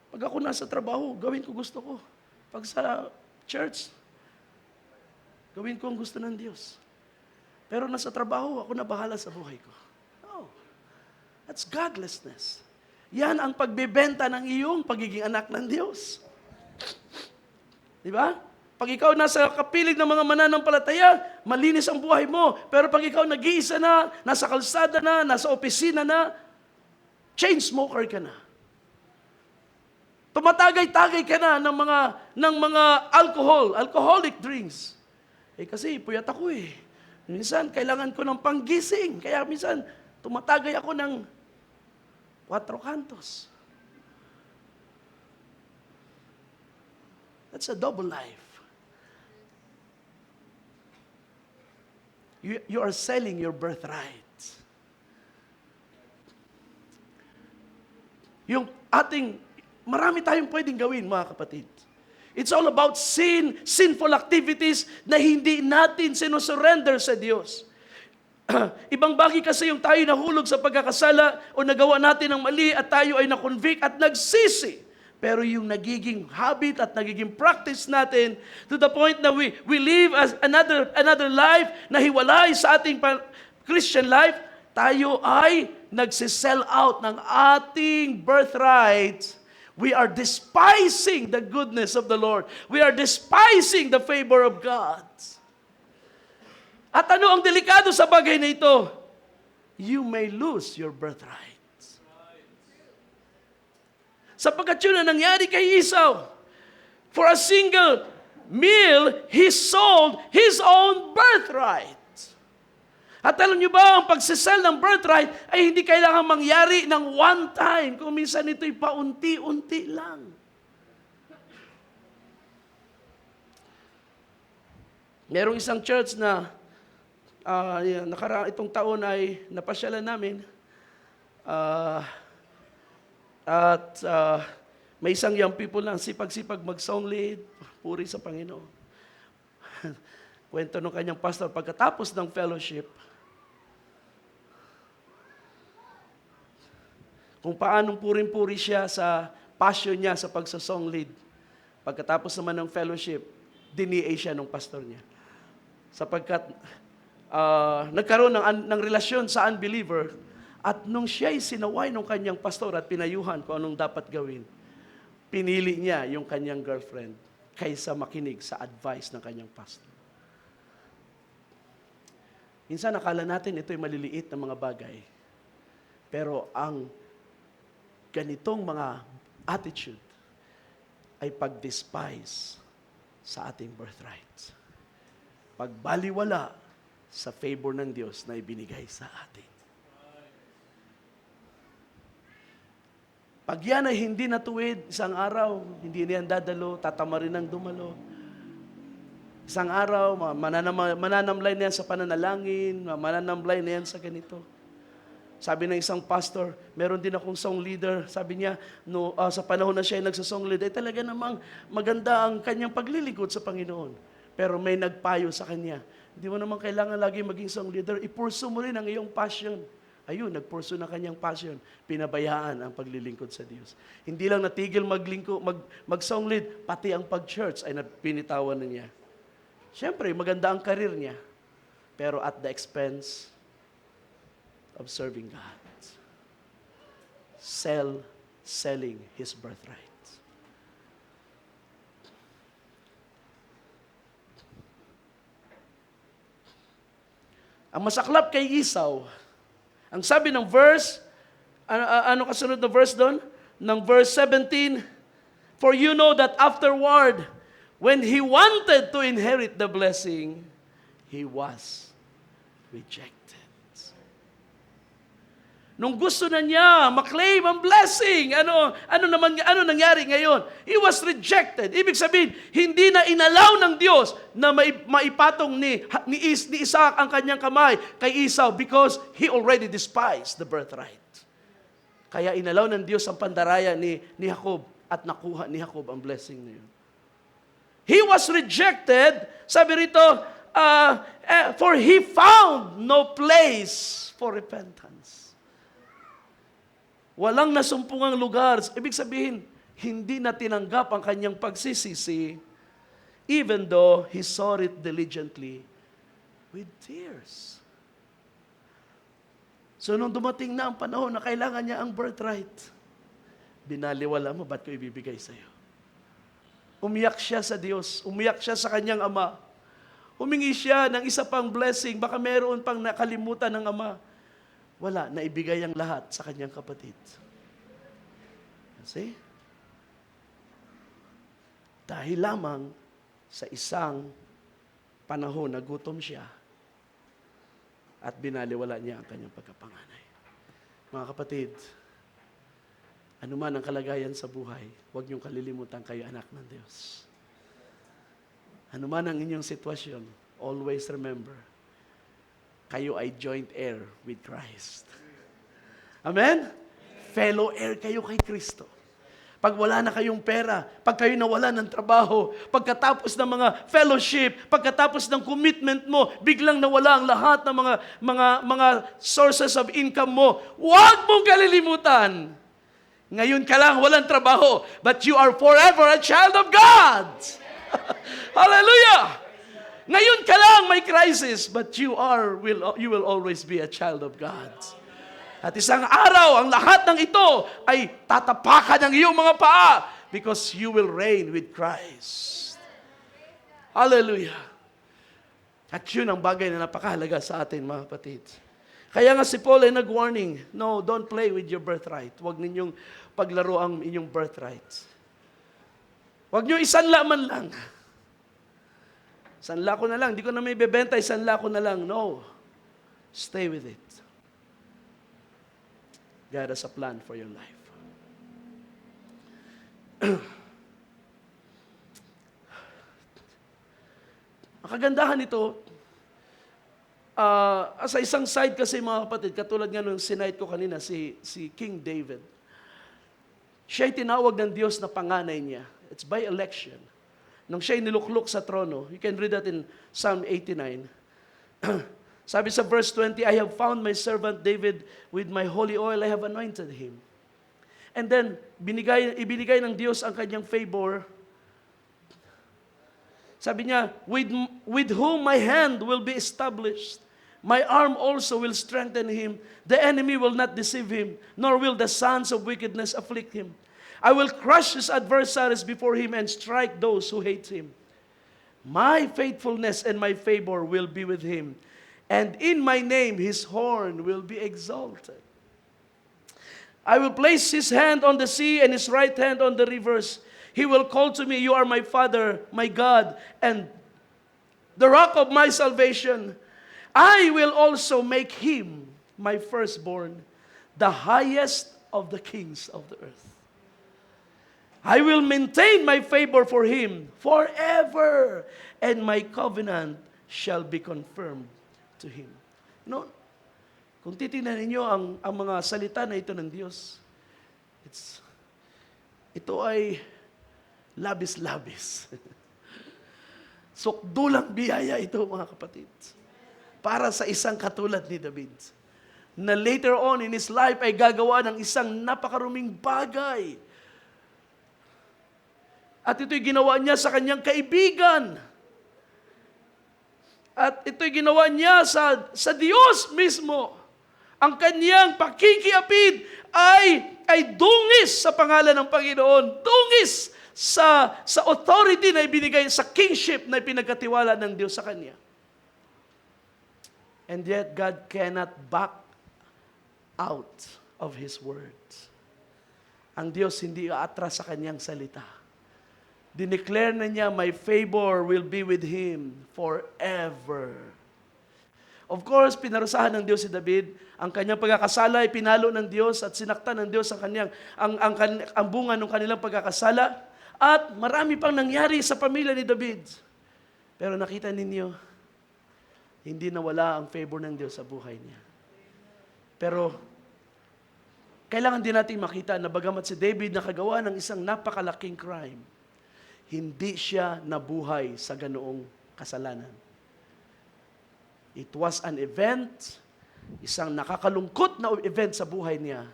pag ako nasa trabaho, gawin ko gusto ko. Pag sa church, gawin ko ang gusto ng Diyos. Pero nasa trabaho, ako na bahala sa buhay ko. No. That's godlessness. Yan ang pagbebenta ng iyong pagiging anak ng Diyos. Di ba? Pag ikaw nasa kapilig ng mga mananampalataya, malinis ang buhay mo. Pero pag ikaw nag-iisa na, nasa kalsada na, nasa opisina na, chain smoker ka na. Tumatagay-tagay ka na ng mga alcoholic drinks. Kasi puyat ako eh. Minsan, kailangan ko ng panggising. Kaya minsan, tumatagay ako ng 4 kantos. That's a double life. You are selling your birthright. Marami tayong pwedeng gawin, mga kapatid. It's all about sinful activities na hindi natin sinusurrender sa Diyos. Ibang bagay kasi yung tayo nahulog sa pagkakasala o nagawa natin ng mali at tayo ay na-convict at nagsisi. Pero yung nagiging habit at nagiging practice natin to the point na we live as another life na hiwalay sa ating Christian life, tayo ay nagsisell out ng ating birthright. We are despising the goodness of the Lord. We are despising the favor of God. At ano ang delikado sa bagay na ito? You may lose your birthright. Sapagkat yun ang nangyari kay Esau. For a single meal, he sold his own birthright. At alam nyo ba, ang pagsisell ng birthright ay hindi kailangan mangyari ng one time. Kung minsan ito'y paunti-unti lang. Merong isang church na itong taon ay napasyalan namin. At may isang young people na sipag-sipag mag-song lead, puri sa Panginoon. Kwento ng kanyang pastor, pagkatapos ng fellowship, kung paanong puring-puri siya sa passion niya sa pagsa-song lead. Pagkatapos naman ng fellowship, dinia siya ng pastor niya. Sapagkat nagkaroon ng relasyon sa unbeliever. At nung siya'y sinaway ng kanyang pastor at pinayuhan kung anong dapat gawin, pinili niya yung kanyang girlfriend kaysa makinig sa advice ng kanyang pastor. Minsan nakala natin ito'y maliliit na mga bagay. Pero ang ganitong mga attitude ay pag-despise sa ating birthright. Pagbaliwala sa favor ng Diyos na ibinigay sa atin. Pag yan ay hindi natuwid, isang araw, hindi niyan dadalo, tatamarin ng dumalo. Isang araw, mananamlay na yan sa pananalangin, mananamlay na yan sa ganito. Sabi ng isang pastor, meron din akong song leader, sabi niya, sa panahon na siya ay nagsasong leader, talaga namang maganda ang kanyang paglilingkod sa Panginoon. Pero may nagpayo sa kanya, hindi mo naman kailangan lagi maging song leader, i-pursue mo rin ang iyong passion. Ayun, nag-pursue na kanyang passion. Pinabayaan ang paglilingkod sa Diyos. Hindi lang natigil mag-song lead, pati ang pag-church ay pinitawan na niya. Siyempre, maganda ang karir niya. Pero at the expense of serving God. Selling his birthright. Ang masaklap kay Esau, ang sabi ng verse, ano kasunod na verse doon? Ng verse 17, for you know that afterward, when he wanted to inherit the blessing, he was rejected. Nung gusto na niya maklaim ang blessing, ano nangyari ngayon? He was rejected. Ibig sabihin, hindi na inalaw ng Diyos na maipatong ni Isaac ang kanyang kamay kay Esau because he already despised the birthright. Kaya inalaw ng Diyos ang pandaraya ni Jacob at nakuha ni Jacob ang blessing na yun. He was rejected, sabi rito, for he found no place for repentance. Walang nasumpungang lugar. Ibig sabihin, hindi na tinanggap ang kanyang pagsisisi, even though he sought it diligently with tears. So nung dumating na ang panahon na kailangan niya ang birthright, binaliwala mo, ba't ko ibibigay sa'yo? Umiyak siya sa Diyos, umiyak siya sa kanyang ama. Humingi siya ng isa pang blessing, baka meron pang nakalimutan ng ama. Wala, naibigay ang lahat sa kanyang kapatid. See? Dahil lamang sa isang panahon na gutom siya at binaliwala niya ang kanyang pagkapanganay. Mga kapatid, anuman ang kalagayan sa buhay, huwag niyong kalilimutan kayo anak ng Diyos. Anuman ang inyong sitwasyon, always remember, kayo ay joint heir with Christ. Amen? Fellow heir kayo kay Kristo. Pag wala na kayong pera, pag kayo nawala ng trabaho, pagkatapos ng mga fellowship, pagkatapos ng commitment mo, biglang nawala ang lahat ng mga sources of income mo, huwag mong kalilimutan. Ngayon ka lang walang trabaho, but you are forever a child of God. Hallelujah! Ngayon ka lang may crisis, but you will always be a child of God. At isang araw, ang lahat ng ito ay tatapakan ng iyong mga paa because you will reign with Christ. Hallelujah! At yun ang bagay na napakahalaga sa atin, mga kapatid. Kaya nga si Paul ay nag-warning, no, don't play with your birthright. Huwag ninyong paglaro ang inyong birthright. Huwag niyo isanla man lang. Sanla ko na lang. Di ko na may bebenta, isanla ko na lang. No. Stay with it. God has a plan for your life. Ang kagandahan nito, sa isang side kasi mga kapatid, katulad nga nung sinite ko kanina, si King David, siya'y tinawag ng Diyos na panganay niya. It's by election. Nung siya'y niluklok sa trono, you can read that in Psalm 89. Sabi sa verse 20, I have found my servant David with my holy oil, I have anointed him. And then, ibinigay ng Diyos ang kanyang favor. Sabi niya, with whom my hand will be established, my arm also will strengthen him. The enemy will not deceive him, nor will the sons of wickedness afflict him. I will crush his adversaries before him and strike those who hate him. My faithfulness and my favor will be with him, and in my name his horn will be exalted. I will place his hand on the sea and his right hand on the rivers. He will call to me, you are my Father, my God, and the rock of my salvation. I will also make him my firstborn, the highest of the kings of the earth. I will maintain my favor for him forever, and my covenant shall be confirmed to him. You know, kung titingnan ninyo ang mga salita na ito ng Diyos, ito ay labis-labis. Sukdulang biyaya ito, mga kapatid. Para sa isang katulad ni David, na later on in his life ay gagawa ng isang napakaruming bagay. At ito'y ginawa niya sa kanyang kaibigan. At ito'y ginawa niya sa Diyos mismo. Ang kanyang pakikiapid ay dungis sa pangalan ng Panginoon. Dungis sa authority na ibinigay, sa kingship na ipinagkatiwala ng Diyos sa kanya. And yet, God cannot back out of His word. Ang Diyos hindi aatras sa kanyang salita. Dineclare na niya, my favor will be with him forever. Of course, pinarusahan ng Diyos si David. Ang kanyang pagkakasala ay pinalo ng Diyos at sinaktan ng Diyos ang bunga ng kanilang pagkakasala. At marami pang nangyari sa pamilya ni David. Pero nakita ninyo, hindi nawala ang favor ng Diyos sa buhay niya. Pero kailangan din natin makita na bagamat si David nakagawa ng isang napakalaking crime, hindi siya nabuhay sa ganoong kasalanan. It was an event, isang nakakalungkot na event sa buhay niya.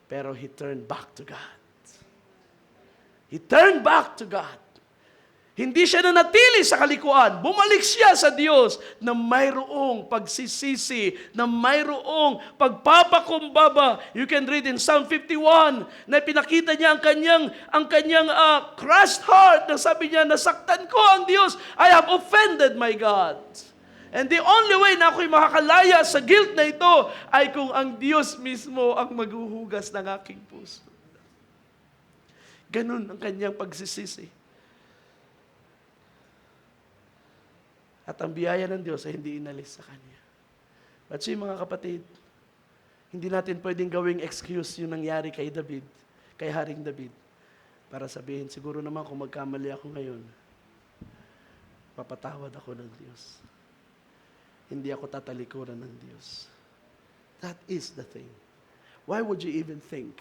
Pero he turned back to God. He turned back to God. Hindi siya nanatili sa kalikuan. Bumalik siya sa Diyos na mayroong pagsisisi, na mayroong pagpapakumbaba. You can read in Psalm 51 na pinakita niya ang kanyang crushed heart na sabi niya, nasaktan ko ang Diyos. I have offended my God. And the only way na ako'y makakalaya sa guilt na ito ay kung ang Diyos mismo ang maghuhugas ng aking puso. Ganun ang kanyang pagsisisi. At ang biyaya ng Diyos ay hindi inalis sa kanya. But see, mga kapatid, hindi natin pwedeng gawing excuse yung nangyari kay David, kay Haring David, para sabihin, siguro naman kung magkamali ako ngayon, papatawad ako ng Diyos. Hindi ako tatalikuran ng Diyos. That is the thing. Why would you even think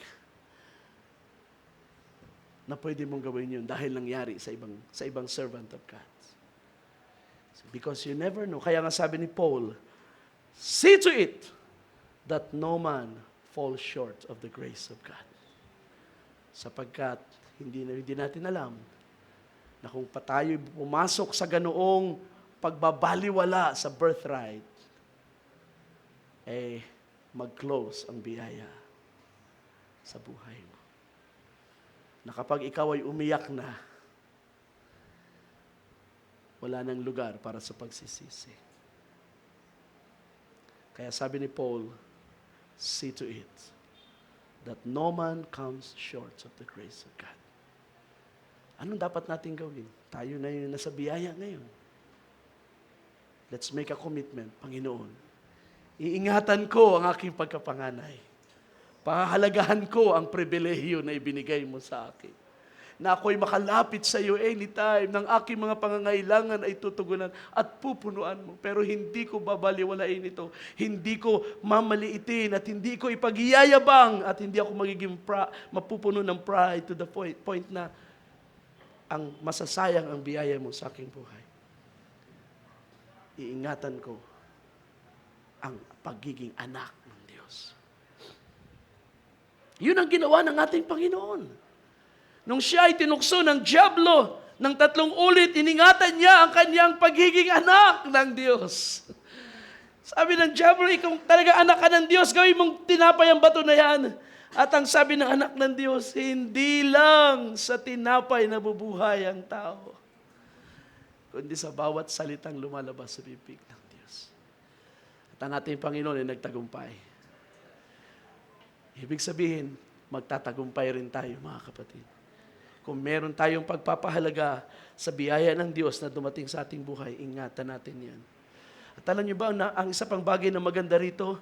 na pwede mong gawin yun dahil nangyari sa ibang servant of God? Because you never know. Kaya nga sabi ni Paul, see to it that no man falls short of the grace of God. Sapagkat hindi natin alam na kung tayo'y pumasok sa ganoong pagbabaliwala sa birthright, mag-close ang biyaya sa buhay mo. Na kapag ikaw ay umiyak na, wala nang lugar para sa pagsisisi. Kaya sabi ni Paul, see to it that no man comes short of the grace of God. Anong dapat natin gawin? Tayo na yung nasa biyaya ngayon. Let's make a commitment, Panginoon. Iingatan ko ang aking pagkapanganay. Pahahalagahan ko ang pribilehiyo na ibinigay mo sa akin. Na ako'y makalapit sa iyo anytime, ng aking mga pangangailangan ay tutugunan at pupunuan mo. Pero hindi ko babaliwalain ito. Hindi ko mamaliitin at hindi ko ipag-iyayabang at hindi ako magiging mapupuno ng pride to the point na ang masasayang ang biyaya mo sa aking buhay. Iingatan ko ang pagiging anak ng Diyos. Yun ang ginawa ng ating Panginoon. Nung siya ay tinukso ng dyablo ng 3 ulit, iningatan niya ang kanyang pagiging anak ng Diyos. Sabi ng dyablo, ikaw talaga anak ka ng Diyos, gawin mong tinapay ang bato na yan. At ang sabi ng anak ng Diyos, hindi lang sa tinapay nabubuhay ang tao, kundi sa bawat salitang lumalabas sa bibig ng Diyos. At ang ating Panginoon ay nagtagumpay. Ibig sabihin, magtatagumpay rin tayo, mga kapatid. Kung meron tayong pagpapahalaga sa biyaya ng Diyos na dumating sa ating buhay, ingatan natin yan. At alam niyo ba, ang isa pang bagay na maganda rito,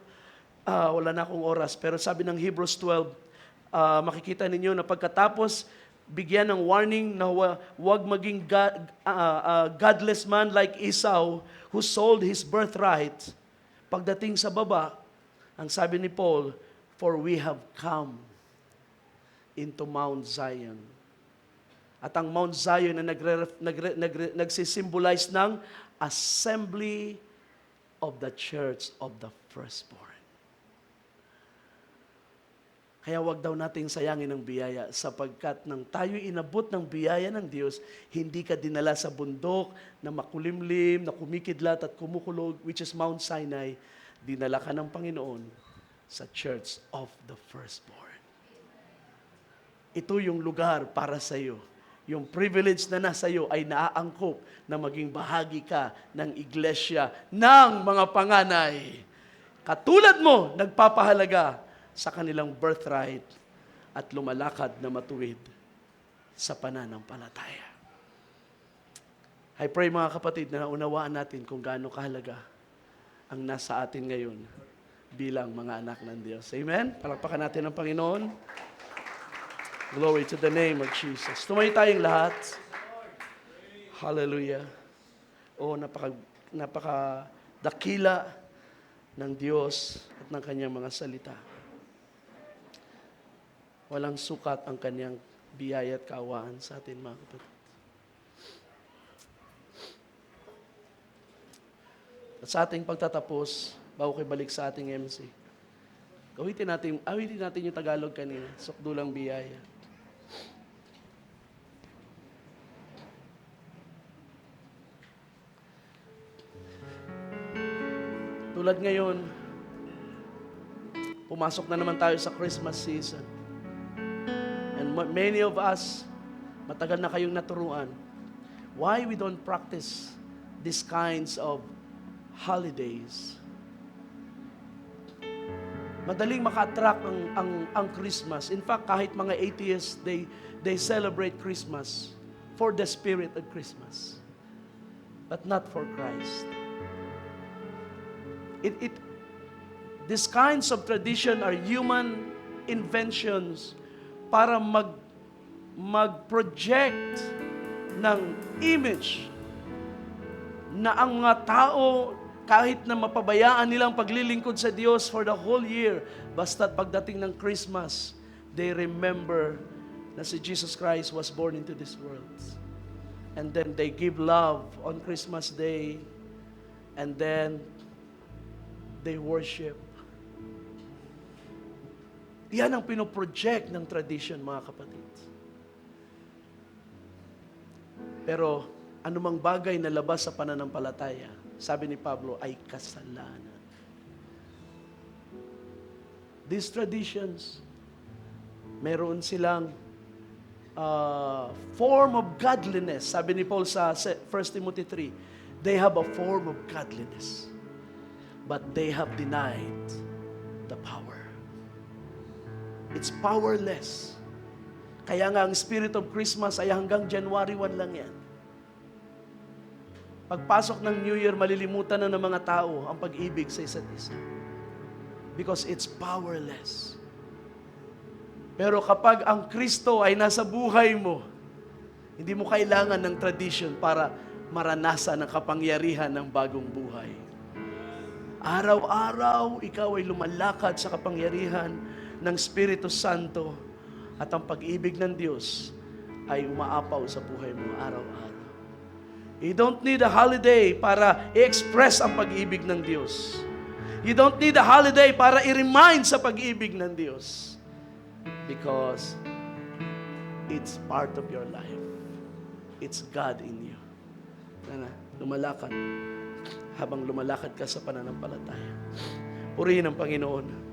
wala na akong oras, pero sabi ng Hebrews 12, makikita ninyo na pagkatapos bigyan ng warning na huwag maging godless man like Esau who sold his birthright. Pagdating sa baba, ang sabi ni Paul, for we have come into Mount Zion. At ang Mount Zion na nagsisimbolize ng assembly of the church of the firstborn. Kaya wag daw nating sayangin ang biyaya sapagkat nang tayo inabot ng biyaya ng Diyos, hindi ka dinala sa bundok na makulimlim, na kumikidlat at kumukulog, which is Mount Sinai. Dinala ka ng Panginoon sa church of the firstborn. Ito yung lugar para sa iyo. Yung privilege na nasa iyo ay naaangkop na maging bahagi ka ng iglesia ng mga panganay. Katulad mo, nagpapahalaga sa kanilang birthright at lumalakad na matuwid sa pananampalataya. I pray mga kapatid na naunawaan natin kung gaano kahalaga ang nasa atin ngayon bilang mga anak ng Diyos. Amen? Palakpakan natin ang Panginoon. Glory to the name of Jesus. Tumayo tayong lahat. Hallelujah. Napaka-dakila ng Diyos at ng kanyang mga salita. Walang sukat ang kanyang biyaya at kaawaan sa atin, mga kapatid. At sa ating pagtatapos, bago kayo balik sa ating MC, awitin natin yung Tagalog kanina, Sukdulang Biyaya. Tulad ngayon, pumasok na naman tayo sa Christmas season. And many of us, matagal na kayong naturuan, why we don't practice these kinds of holidays. Madaling maka-attract ang Christmas. In fact, kahit mga atheists, they celebrate Christmas for the spirit of Christmas, but not for Christ. These kinds of tradition are human inventions para mag-project ng image na ang mga tao, kahit na mapabayaan nilang paglilingkod sa Diyos for the whole year, basta't pagdating ng Christmas, they remember na si Jesus Christ was born into this world. And then they give love on Christmas Day, and then they worship. Yan ang pinoproject ng tradition, mga kapatid. Pero anumang bagay na labas sa pananampalataya, sabi ni Pablo, ay kasalanan. These traditions, meron silang form of godliness. Sabi ni Paul sa 1 Timothy 3, they have a form of godliness, but they have denied the power. It's powerless. Kaya nga ang spirit of Christmas ay hanggang January 1 lang yan. Pagpasok ng New Year, malilimutan na ng mga tao ang pag-ibig sa isa't isa. Because it's powerless. Pero kapag ang Kristo ay nasa buhay mo, hindi mo kailangan ng tradition para maranasan ang kapangyarihan ng bagong buhay. Araw-araw, ikaw ay lumalakad sa kapangyarihan ng Espiritu Santo at ang pag-ibig ng Diyos ay umaapaw sa buhay mo araw-araw. You don't need a holiday para i-express ang pag-ibig ng Diyos. You don't need a holiday para i-remind sa pag-ibig ng Diyos. Because it's part of your life. It's God in you. Lumalakad. Habang lumalakad ka sa pananampalataya. Purihin ang Panginoon.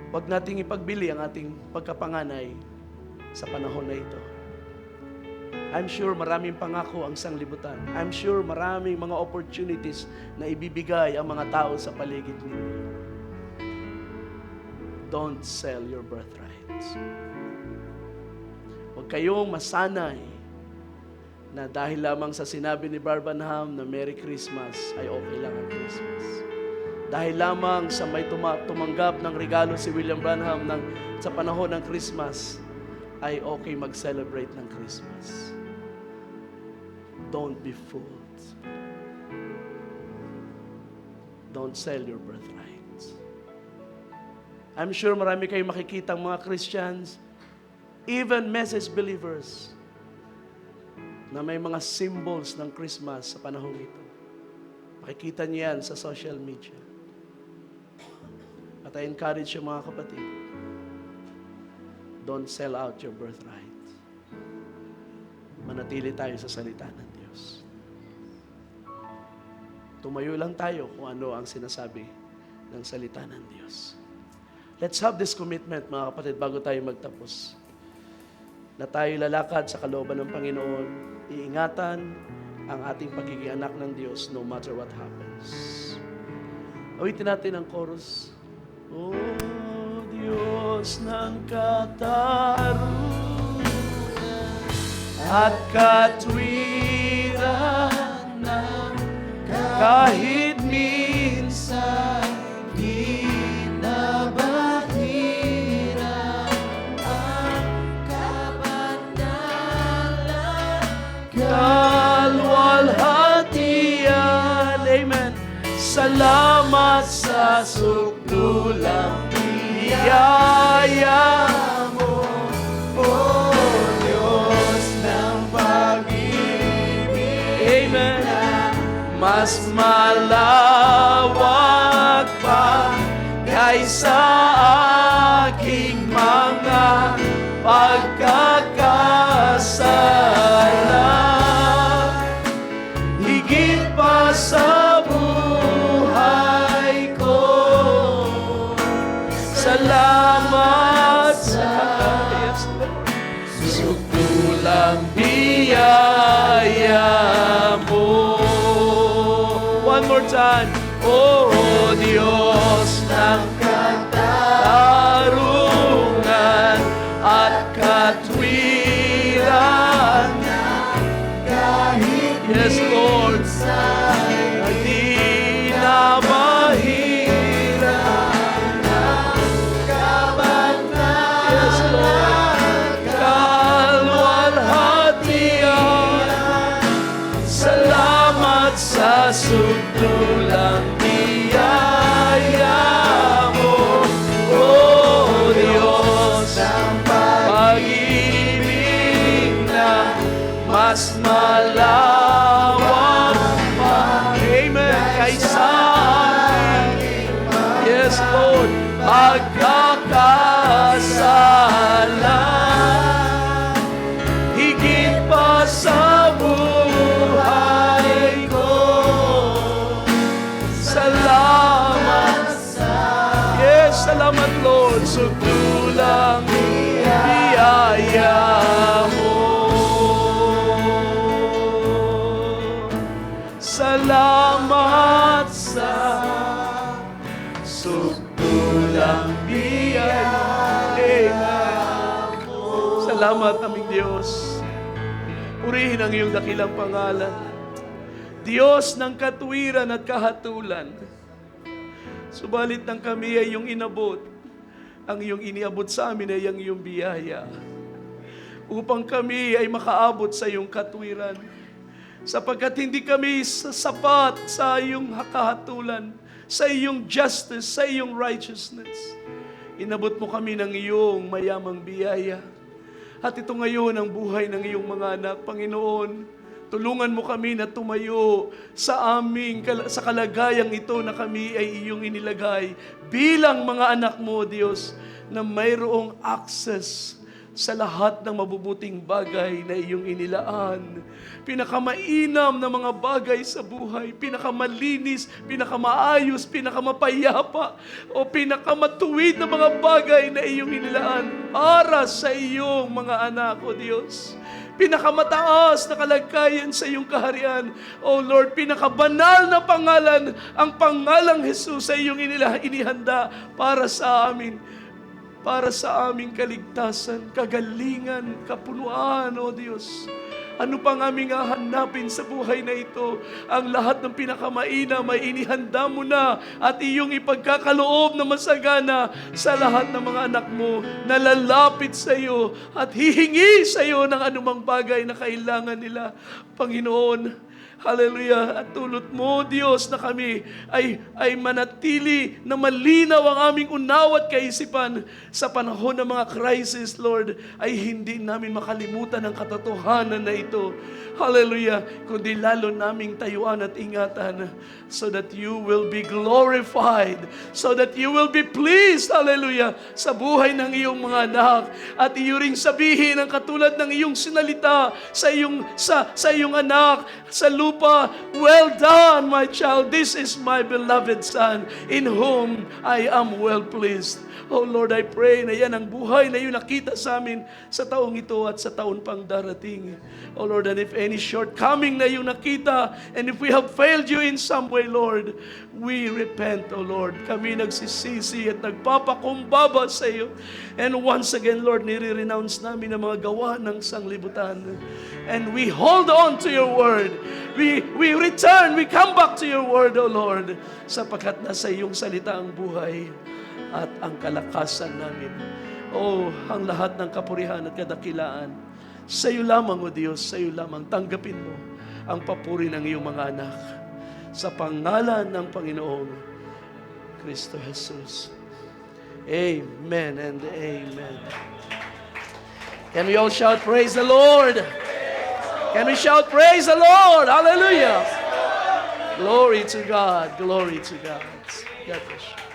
Huwag nating ipagbili ang ating pagkapanganay sa panahon na ito. I'm sure maraming pangako ang sanglibutan. I'm sure maraming mga opportunities na ibibigay ang mga tao sa paligid ninyo. Don't sell your birthrights. Huwag kayong masanay na dahil lamang sa sinabi ni Barbanham na Merry Christmas ay okay lang ang Christmas. Dahil lamang sa may tumanggap ng regalo si William Branham sa panahon ng Christmas ay okay mag-celebrate ng Christmas. Don't be fooled. Don't sell your birthrights. I'm sure marami kayong makikita mga Christians, even message believers, na may mga symbols ng Christmas sa panahon ito. Makikita niyo yan sa social media. At I encourage you mga kapatid, don't sell out your birthright. Manatili tayo sa salita ng Diyos. Tumayo lang tayo kung ano ang sinasabi ng salita ng Diyos. Let's have this commitment, mga kapatid, bago tayo magtapos. Na tayo lalakad sa kalooban ng Panginoon, iingatan ang ating pagiging anak ng Diyos no matter what happens. Awitin natin ang chorus. O Diyos ng katarungan at katwiran ng kahit minsan Salamat sa sukdulang biyaya mo, O Diyos ng pag-ibig. Amen. Mas malawak pa kaysa aking mga pagkakasala, higit pa sa buhay ko. Salamat sa sukdulang biyaya mo. One more time. O Diyos ng katarungan at katwiran, yes, Lord, di na mahirap ng kabanalan, yes, Lord, kalwalhatian. Salamat sa sukdulang biyaya mo, O Diyos ng pag-ibig na mas malawak pa, amen, kaysa aking, yes, Lord, pagkakasala, higit pa sa buhay ko. Salamat, yes, salamat, Lord, sukdulang biyaya mo. Salamat sa sukdulang biyaya mo. Salamat, aming Diyos. Purihin ang iyong dakilang pangalan, Diyos ng katwiran at kahatulan. Subalit nang kami ay iyong inabot, ang iyong iniabot sa amin ay ang iyong biyaya, upang kami ay makaabot sa iyong katwiran. Sapagkat hindi kami sapat sa iyong kahatulan, sa iyong justice, sa iyong righteousness. Inabot mo kami ng iyong mayamang biyaya. At ito ngayon ang buhay ng iyong mga anak, Panginoon. Tulungan mo kami na tumayo sa kalagayang ito na kami ay iyong inilagay bilang mga anak mo, Diyos, na mayroong access sa lahat ng mabubuting bagay na iyong inilaan. Pinakamainam na mga bagay sa buhay, pinakamalinis, pinakamaayos, pinakamapayapa, o pinakamatuwid na mga bagay na iyong inilaan para sa iyong mga anak, O Diyos. Pinakamataas na kalagayan sa iyong kaharian, O Lord, pinakabanal na pangalan, ang pangalang Jesus sa iyong inihanda para sa amin. Para sa aming kaligtasan, kagalingan, kapunuan, O Diyos. Ano pang aming hahanapin sa buhay na ito? Ang lahat ng pinakamainam ay inihanda mo na at iyong ipagkakaloob na masagana sa lahat ng mga anak mo na lalapit sa iyo at hihingi sa iyo ng anumang bagay na kailangan nila. Panginoon, hallelujah, at tulot mo, Diyos, na kami ay manatili na malinaw ang aming unawa at kaisipan sa panahon ng mga crisis, Lord, ay hindi namin makalimutan ang katotohanan na ito. Hallelujah, kundi lalo naming tayuan at ingatan so that you will be glorified, so that you will be pleased, hallelujah, sa buhay ng iyong mga anak. At iyo ring sabihin ang katulad ng iyong sinalita sa iyong anak sa lupa, well done, my child, this is my beloved son, in whom I am well pleased. Oh Lord, I pray na yan ang buhay na iyong nakita sa amin sa taong ito at sa taon pang darating. Oh Lord, and if any shortcoming na iyong nakita, and if we have failed you in some way, Lord, we repent, oh Lord. Kami nagsisisi at nagpapakumbaba sa iyo. And once again, Lord, nire-renounce namin ang mga gawa ng sanglibutan. And we hold on to your word. We return, we come back to your word, oh Lord, sapagkat nasa iyong salita ang buhay at ang kalakasan namin. Oh, ang lahat ng kapurihan at kadakilaan, sa iyo lamang, O Diyos, sa iyo lamang. Tanggapin mo ang papuri ng iyong mga anak. sa pangalan ng Panginoong Kristo Jesus. Amen and amen. Can we all shout, praise the Lord? Can we shout, praise the Lord? Hallelujah. Glory to God. Glory to God. God bless you.